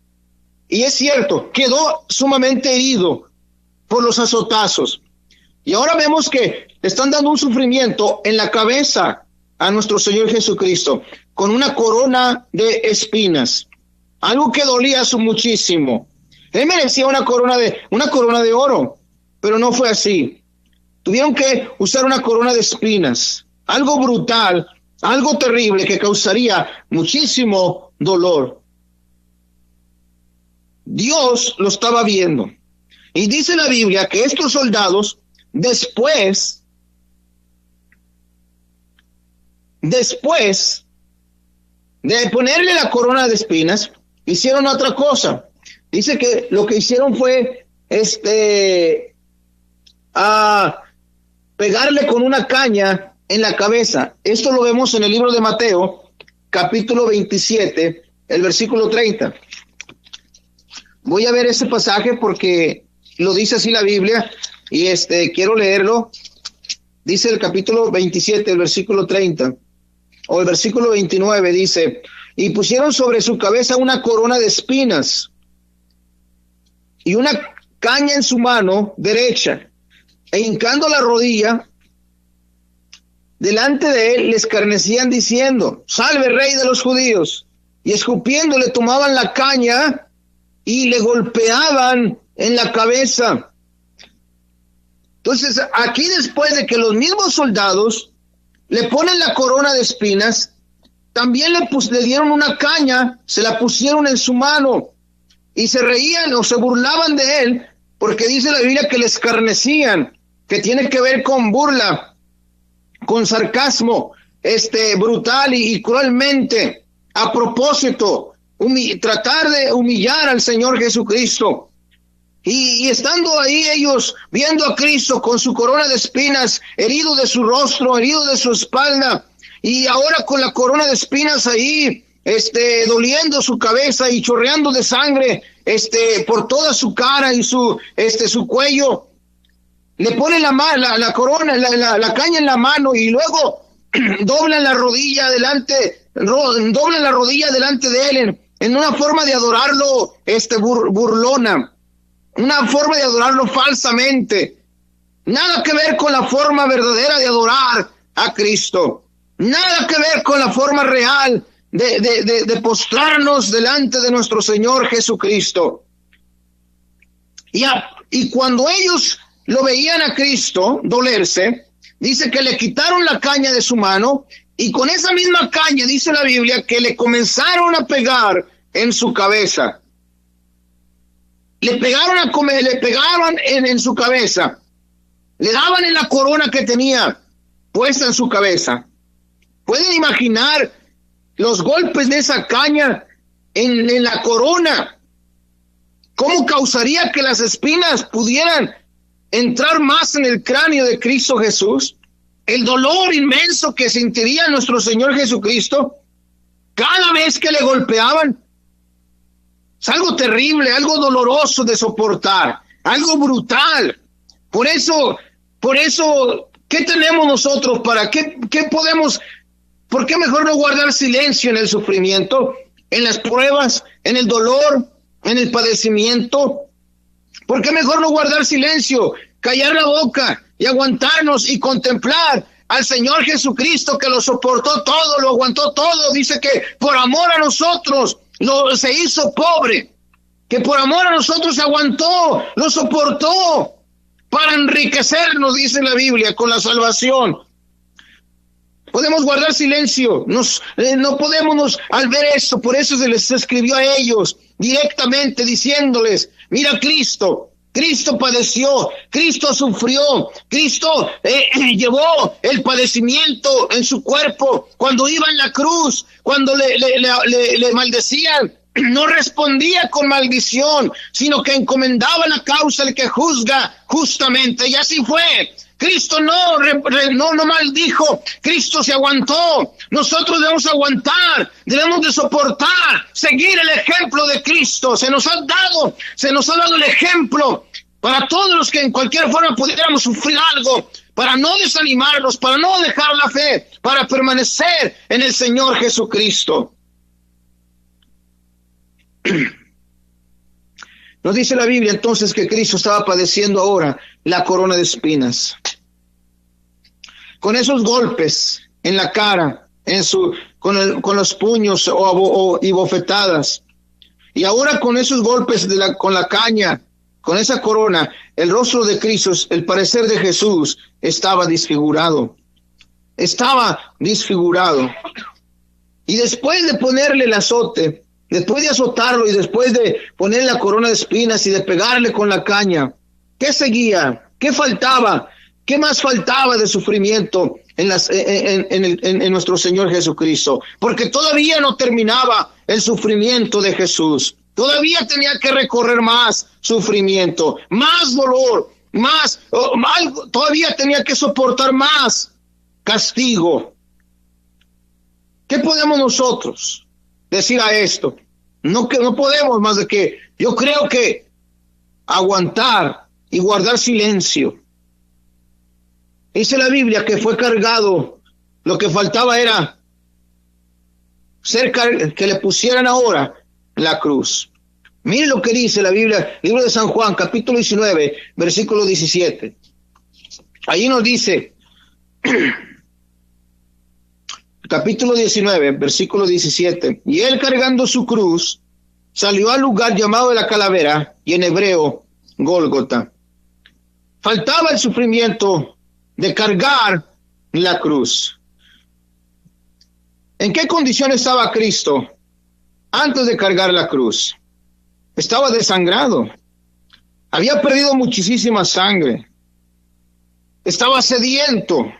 Y es cierto, quedó sumamente herido por los azotazos. Y ahora vemos que le están dando un sufrimiento en la cabeza a nuestro Señor Jesucristo, con una corona de espinas, algo que dolía muchísimo. Él merecía una corona de oro, pero no fue así. Tuvieron que usar una corona de espinas, algo brutal, algo terrible que causaría muchísimo dolor. Dios lo estaba viendo. Y dice la Biblia que estos soldados, después de ponerle la corona de espinas, hicieron otra cosa. Dice que lo que hicieron fue pegarle con una caña en la cabeza. Esto lo vemos en el libro de Mateo, capítulo 27, el versículo 30. Voy a ver ese pasaje porque lo dice así la Biblia y quiero leerlo. Dice el capítulo 27, el versículo 30, o el versículo 29, dice, y pusieron sobre su cabeza una corona de espinas y una caña en su mano derecha, e hincando la rodilla delante de él, le escarnecían diciendo, salve rey de los judíos, y escupiéndole tomaban la caña y le golpeaban en la cabeza. Entonces aquí, después de que los mismos soldados le ponen la corona de espinas, también le dieron una caña, se la pusieron en su mano y se reían o se burlaban de él, porque dice la Biblia que le escarnecían, que tiene que ver con burla, con sarcasmo, brutal y cruelmente, a propósito, tratar de humillar al Señor Jesucristo. Y estando ahí ellos viendo a Cristo con su corona de espinas, herido de su rostro, herido de su espalda, y ahora con la corona de espinas ahí, doliendo su cabeza y chorreando de sangre, por toda su cara y su cuello, le ponen la corona, la caña en la mano, y luego doblan la rodilla delante de él en una forma de adorarlo, burlona, una forma de adorarlo falsamente. Nada que ver con la forma verdadera de adorar a Cristo. Nada que ver con la forma real de postrarnos delante de nuestro Señor Jesucristo. Y cuando ellos lo veían a Cristo dolerse, dice que le quitaron la caña de su mano y con esa misma caña, dice la Biblia, que le comenzaron a pegar en su cabeza. Le pegaron en su cabeza. Le daban en la corona que tenía puesta en su cabeza. ¿Pueden imaginar los golpes de esa caña en la corona? ¿Cómo causaría que las espinas pudieran entrar más en el cráneo de Cristo Jesús? El dolor inmenso que sentiría nuestro Señor Jesucristo cada vez que le golpeaban. Es algo terrible, algo doloroso de soportar, algo brutal. Por eso, ¿qué tenemos nosotros para qué podemos? ¿Por qué mejor no guardar silencio en el sufrimiento, en las pruebas, en el dolor, en el padecimiento? ¿Por qué mejor no guardar silencio, callar la boca y aguantarnos y contemplar al Señor Jesucristo que lo soportó todo, lo aguantó todo? Dice que por amor a nosotros se hizo pobre, que por amor a nosotros se aguantó, lo soportó para enriquecernos, dice la Biblia, con la salvación. Podemos guardar silencio, no podemos al ver eso. Por eso se les escribió a ellos directamente diciéndoles: mira, Cristo padeció, Cristo sufrió, Cristo llevó el padecimiento en su cuerpo. Cuando iba en la cruz, cuando le maldecían, no respondía con maldición, sino que encomendaba la causa al que juzga justamente. Y así fue. Cristo no maldijo, Cristo se aguantó. Nosotros debemos aguantar, debemos de soportar, seguir el ejemplo de Cristo. Se nos ha dado el ejemplo para todos los que en cualquier forma pudiéramos sufrir algo, para no desanimarnos, para no dejar la fe, para permanecer en el Señor Jesucristo. Nos dice la Biblia entonces que Cristo estaba padeciendo ahora la corona de espinas. Con esos golpes en la cara, con los puños y bofetadas. Y ahora con esos golpes con la caña, con esa corona, el rostro de Cristo, el parecer de Jesús estaba desfigurado. Estaba desfigurado. Y después de ponerle el azote, después de azotarlo y después de ponerle la corona de espinas y de pegarle con la caña, ¿qué seguía? ¿Qué faltaba? ¿Qué más faltaba de sufrimiento en nuestro Señor Jesucristo? Porque todavía no terminaba el sufrimiento de Jesús. Todavía tenía que recorrer más sufrimiento, más dolor, todavía tenía que soportar más castigo. ¿Qué podemos nosotros decir a esto? No podemos más de que, yo creo que aguantar y guardar silencio. Dice la Biblia que fue cargado, lo que faltaba era que le pusieran ahora la cruz. Mire lo que dice la Biblia, libro de San Juan, capítulo 19, versículo 17. Allí nos dice, capítulo 19, versículo 17, y él cargando su cruz salió al lugar llamado de la calavera, y en hebreo Gólgota. Faltaba el sufrimiento de cargar la cruz. ¿En qué condición estaba Cristo antes de cargar la cruz? Estaba desangrado, había perdido muchísima sangre, estaba sediento,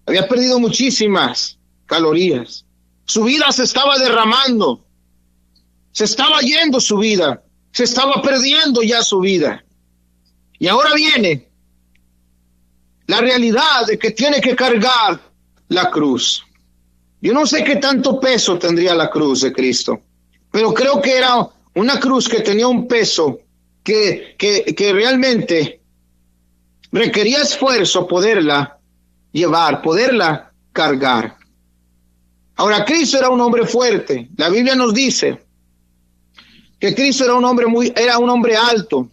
había perdido muchísimas calorías, su vida se estaba derramando, se estaba yendo su vida, se estaba perdiendo ya su vida. Y ahora viene la realidad de que tiene que cargar la cruz. Yo no sé qué tanto peso tendría la cruz de Cristo, pero creo que era una cruz que tenía un peso que realmente requería esfuerzo poderla llevar, poderla cargar. Ahora, Cristo era un hombre fuerte. La Biblia nos dice que Cristo era un hombre alto,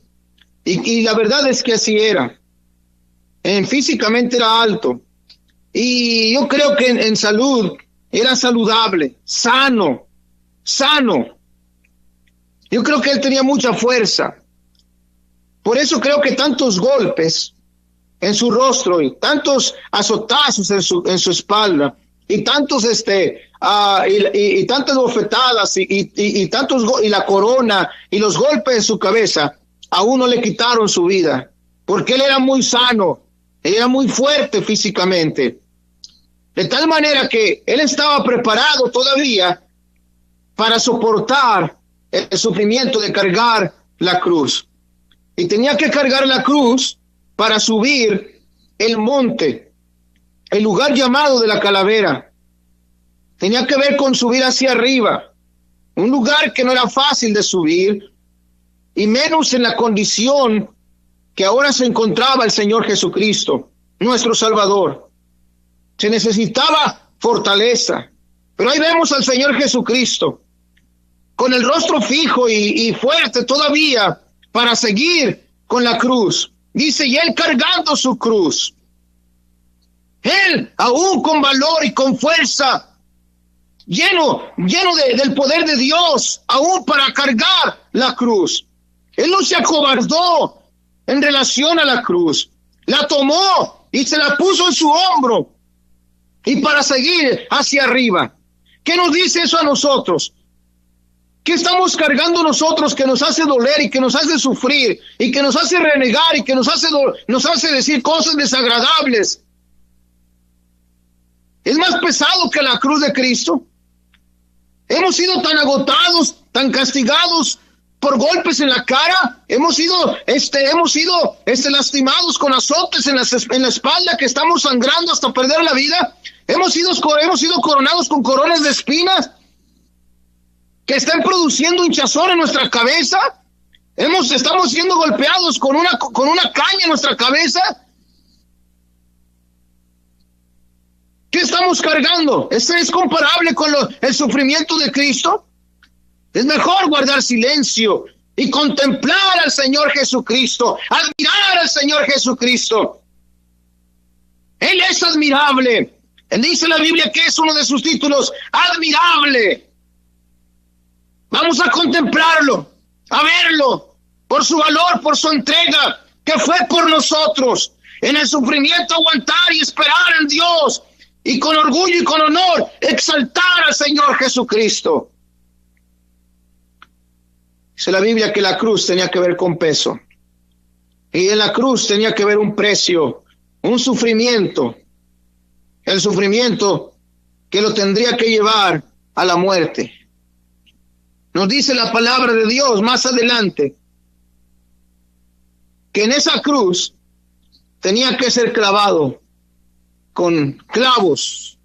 y la verdad es que así era. Físicamente era alto, y yo creo que en salud era saludable, sano. Yo creo que él tenía mucha fuerza. Por eso creo que tantos golpes en su rostro y tantos azotazos en su espalda y tantos y tantas bofetadas y la corona y los golpes en su cabeza aún no le quitaron su vida, porque él era muy sano, él era muy fuerte físicamente, de tal manera que él estaba preparado todavía para soportar el sufrimiento de cargar la cruz. Y tenía que cargar la cruz para subir el monte, el lugar llamado de la calavera. Tenía que ver con subir hacia arriba, un lugar que no era fácil de subir, y menos en la condición que ahora se encontraba el Señor Jesucristo, nuestro Salvador. Se necesitaba fortaleza, pero ahí vemos al Señor Jesucristo, con el rostro fijo y fuerte todavía, para seguir con la cruz. Dice, y él cargando su cruz. Él, aún con valor y con fuerza, lleno del poder de Dios, aún para cargar la cruz. Él no se acobardó en relación a la cruz. La tomó y se la puso en su hombro. Y para seguir hacia arriba. ¿Qué nos dice eso a nosotros? ¿Qué estamos cargando nosotros que nos hace doler y que nos hace sufrir y que nos hace renegar y que nos hace decir cosas desagradables? ¿Es más pesado que la cruz de Cristo? Hemos sido tan agotados, tan castigados por golpes en la cara, hemos sido lastimados con azotes en la espalda, que estamos sangrando hasta perder la vida. Hemos sido coronados con coronas de espinas que están produciendo hinchazón en nuestra cabeza. Estamos siendo golpeados con una caña en nuestra cabeza. ¿Qué estamos cargando? ¿Es comparable con el sufrimiento de Cristo? Es mejor guardar silencio y contemplar al Señor Jesucristo, admirar al Señor Jesucristo. Él es admirable. Él dice en la Biblia que es uno de sus títulos, admirable. Vamos a contemplarlo, a verlo, por su valor, por su entrega, que fue por nosotros. En el sufrimiento aguantar y esperar en Dios, y con orgullo y con honor exaltar al Señor Jesucristo. Dice la Biblia que la cruz tenía que ver con peso. Y en la cruz tenía que ver un precio, un sufrimiento. El sufrimiento que lo tendría que llevar a la muerte. Nos dice la palabra de Dios más adelante que en esa cruz tenía que ser clavado con clavos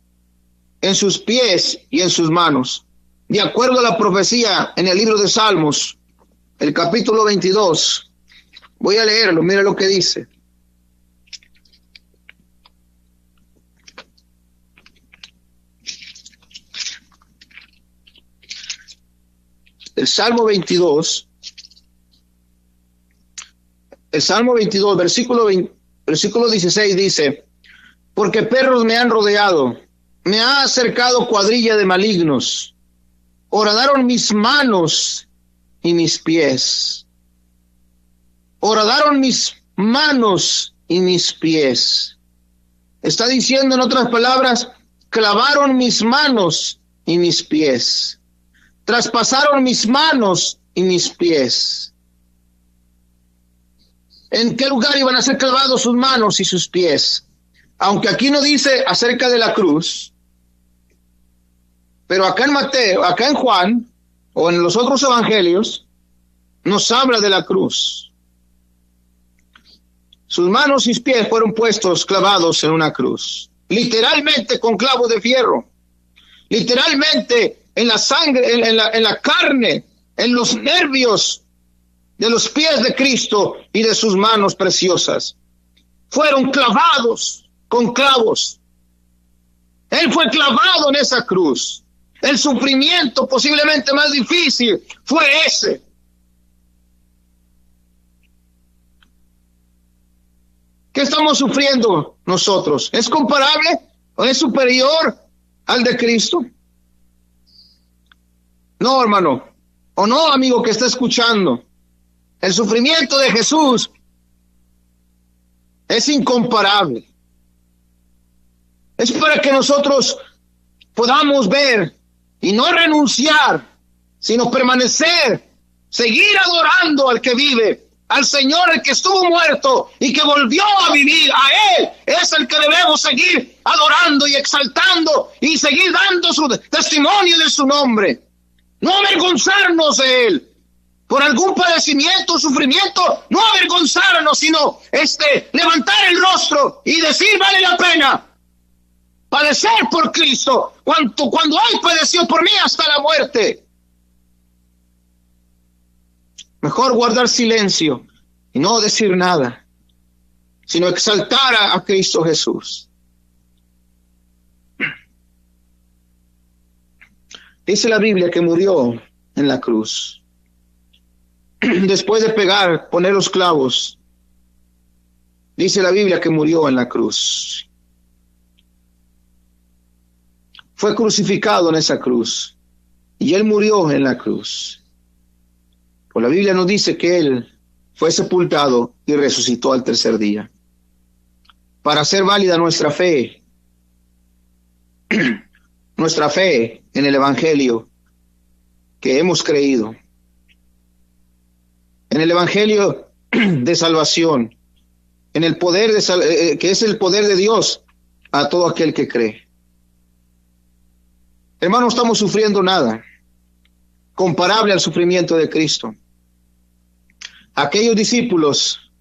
en sus pies y en sus manos. De acuerdo a la profecía en el libro de Salmos, el capítulo 22, voy a leerlo, mira lo que dice. El Salmo 22, versículo 16 dice, porque perros me han rodeado, me ha acercado cuadrilla de malignos, horadaron mis manos y mis pies, horadaron mis manos y mis pies. Está diciendo en otras palabras, clavaron mis manos y mis pies. Traspasaron mis manos y mis pies. ¿En qué lugar iban a ser clavados sus manos y sus pies? Aunque aquí no dice acerca de la cruz, pero acá en Mateo, acá en Juan, o en los otros evangelios, nos habla de la cruz. Sus manos y sus pies fueron puestos clavados en una cruz, literalmente con clavos de fierro, literalmente en la sangre, en la carne, en los nervios de los pies de Cristo y de sus manos preciosas. Fueron clavados con clavos. Él fue clavado en esa cruz. El sufrimiento posiblemente más difícil fue ese. ¿Qué estamos sufriendo nosotros? ¿Es comparable o es superior al de Cristo? No, hermano, o no, amigo que está escuchando. El sufrimiento de Jesús es incomparable. Es para que nosotros podamos ver y no renunciar, sino permanecer, seguir adorando al que vive, al Señor, el que estuvo muerto y que volvió a vivir. A Él es el que debemos seguir adorando y exaltando y seguir dando su testimonio de su nombre. No avergonzarnos de Él por algún padecimiento o sufrimiento, no avergonzarnos, sino levantar el rostro y decir: vale la pena padecer por Cristo, cuando Él padeció por mí hasta la muerte. Mejor guardar silencio y no decir nada, sino exaltar a Cristo Jesús. Dice la Biblia que murió en la cruz. Después de poner los clavos, dice la Biblia que murió en la cruz. Fue crucificado en esa cruz y Él murió en la cruz. Pues la Biblia nos dice que Él fue sepultado y resucitó al tercer día. Para hacer válida nuestra fe en el Evangelio que hemos creído, en el Evangelio de salvación, en el poder que es el poder de Dios a todo aquel que cree. Hermano, no estamos sufriendo nada comparable al sufrimiento de Cristo. Aquellos discípulos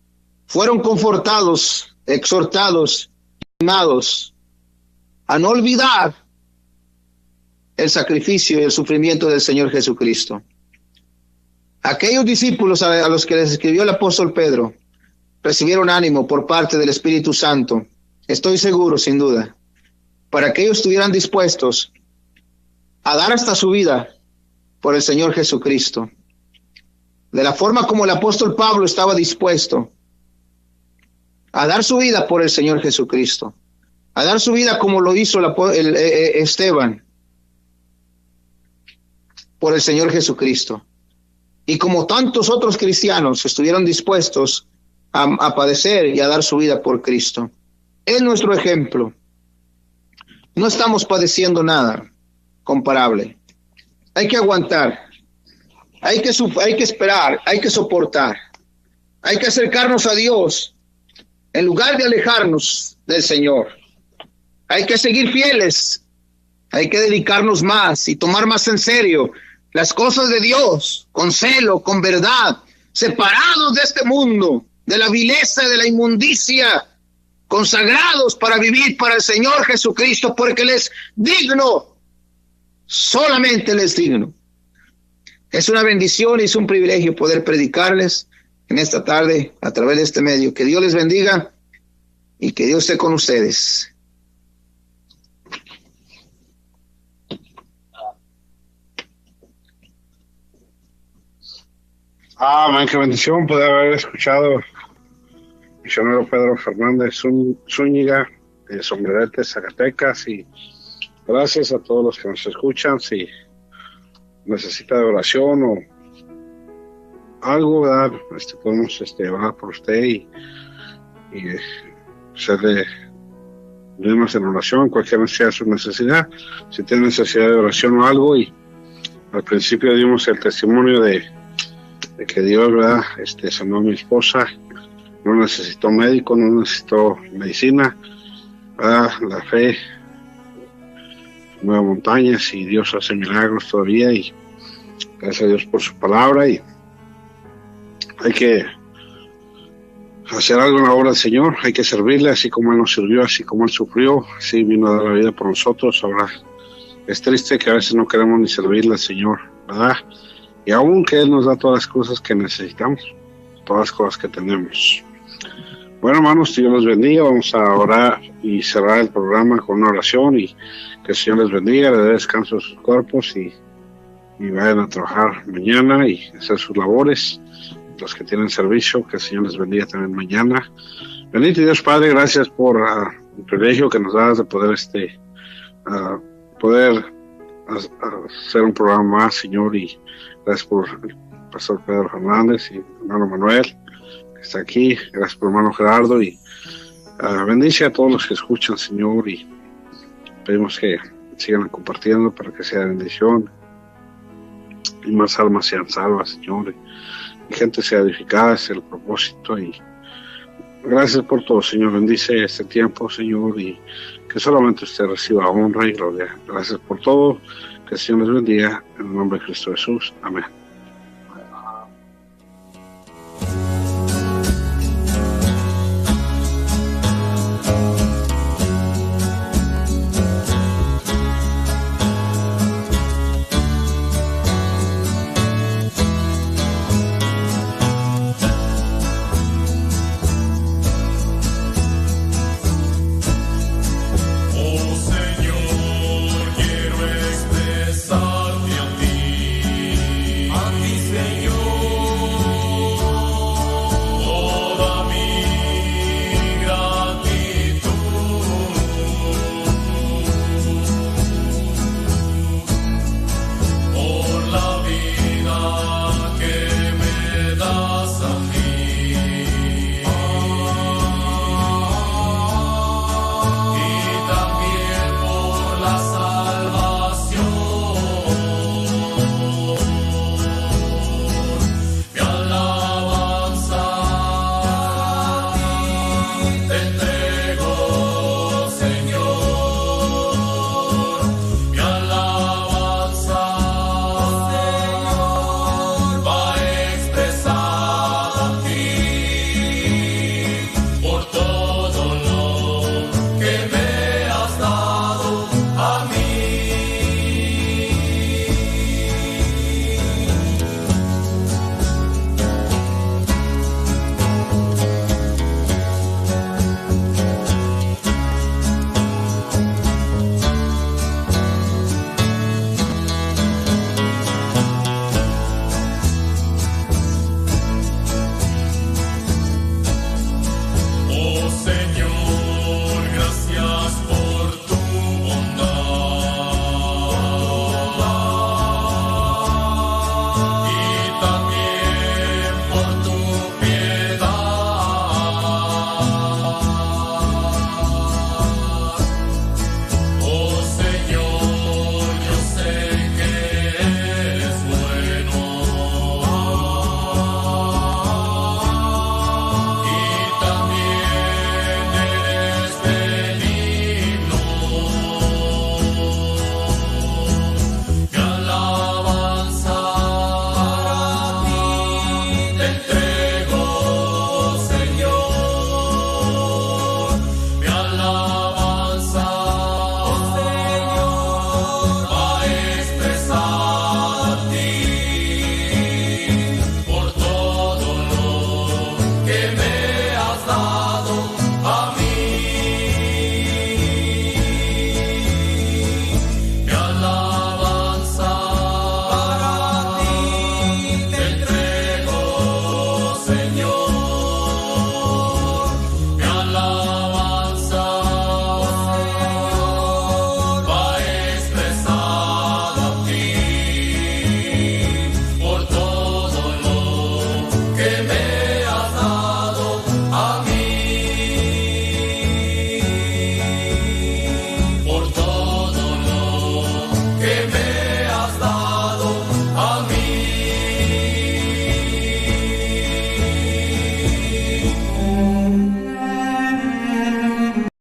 fueron confortados, exhortados, animados a no olvidar el sacrificio y el sufrimiento del Señor Jesucristo. Aquellos discípulos a los que les escribió el apóstol Pedro recibieron ánimo por parte del Espíritu Santo, estoy seguro, sin duda, para que ellos estuvieran dispuestos a dar hasta su vida por el Señor Jesucristo. De la forma como el apóstol Pablo estaba dispuesto a dar su vida por el Señor Jesucristo, a dar su vida como lo hizo Esteban por el Señor Jesucristo. Y como tantos otros cristianos estuvieron dispuestos a padecer y a dar su vida por Cristo. Es nuestro ejemplo. No estamos padeciendo nada comparable. Hay que aguantar, hay que esperar, hay que soportar, hay que acercarnos a Dios en lugar de alejarnos del Señor. Hay que seguir fieles, hay que dedicarnos más y tomar más en serio las cosas de Dios, con celo, con verdad, separados de este mundo, de la vileza, de la inmundicia, consagrados para vivir para el Señor Jesucristo, porque Él es digno. Solamente Él es digno. Es una bendición y es un privilegio poder predicarles en esta tarde a través de este medio. Que Dios les bendiga y que Dios esté con ustedes. Amén, qué bendición poder haber escuchado al misionero Pedro Fernández Zúñiga de Sombrerete, Zacatecas, y gracias a todos los que nos escuchan. Si necesita de oración o algo, ¿verdad? Podemos orar por usted y hacerle unirnos en oración, cualquier sea su necesidad. Si tiene necesidad de oración o algo, y al principio dimos el testimonio de que Dios, ¿verdad? Sanó a mi esposa, no necesitó médico, no necesitó medicina, ¿verdad? La fe mueve montañas y Dios hace milagros todavía, y gracias a Dios por su palabra. Y hay que hacer algo en la obra del Señor, hay que servirle así como Él nos sirvió, así como Él sufrió, así vino a dar la vida por nosotros. Ahora es triste que a veces no queremos ni servirle al Señor, ¿verdad? Y aún que Él nos da todas las cosas que necesitamos, todas las cosas que tenemos. Bueno, hermanos, Dios los bendiga. Vamos a orar y cerrar el programa con una oración, y que el Señor les bendiga, les dé descanso a sus cuerpos y vayan a trabajar mañana y hacer sus labores. Los que tienen servicio, que el Señor les bendiga también mañana. Bendito Dios Padre, gracias por el privilegio que nos das de poder poder hacer un programa más, Señor, y gracias por pastor Pedro Fernández y hermano Manuel, que está aquí. Gracias por hermano Gerardo, y bendice a todos los que escuchan, Señor, y pedimos que sigan compartiendo para que sea bendición y más almas sean salvas, Señor, y gente sea edificada. Ese es el propósito. Y gracias por todo, Señor. Bendice este tiempo, Señor, y que solamente usted reciba honra y gloria. Gracias por todo. Que el Señor les bendiga. En el nombre de Cristo Jesús. Amén.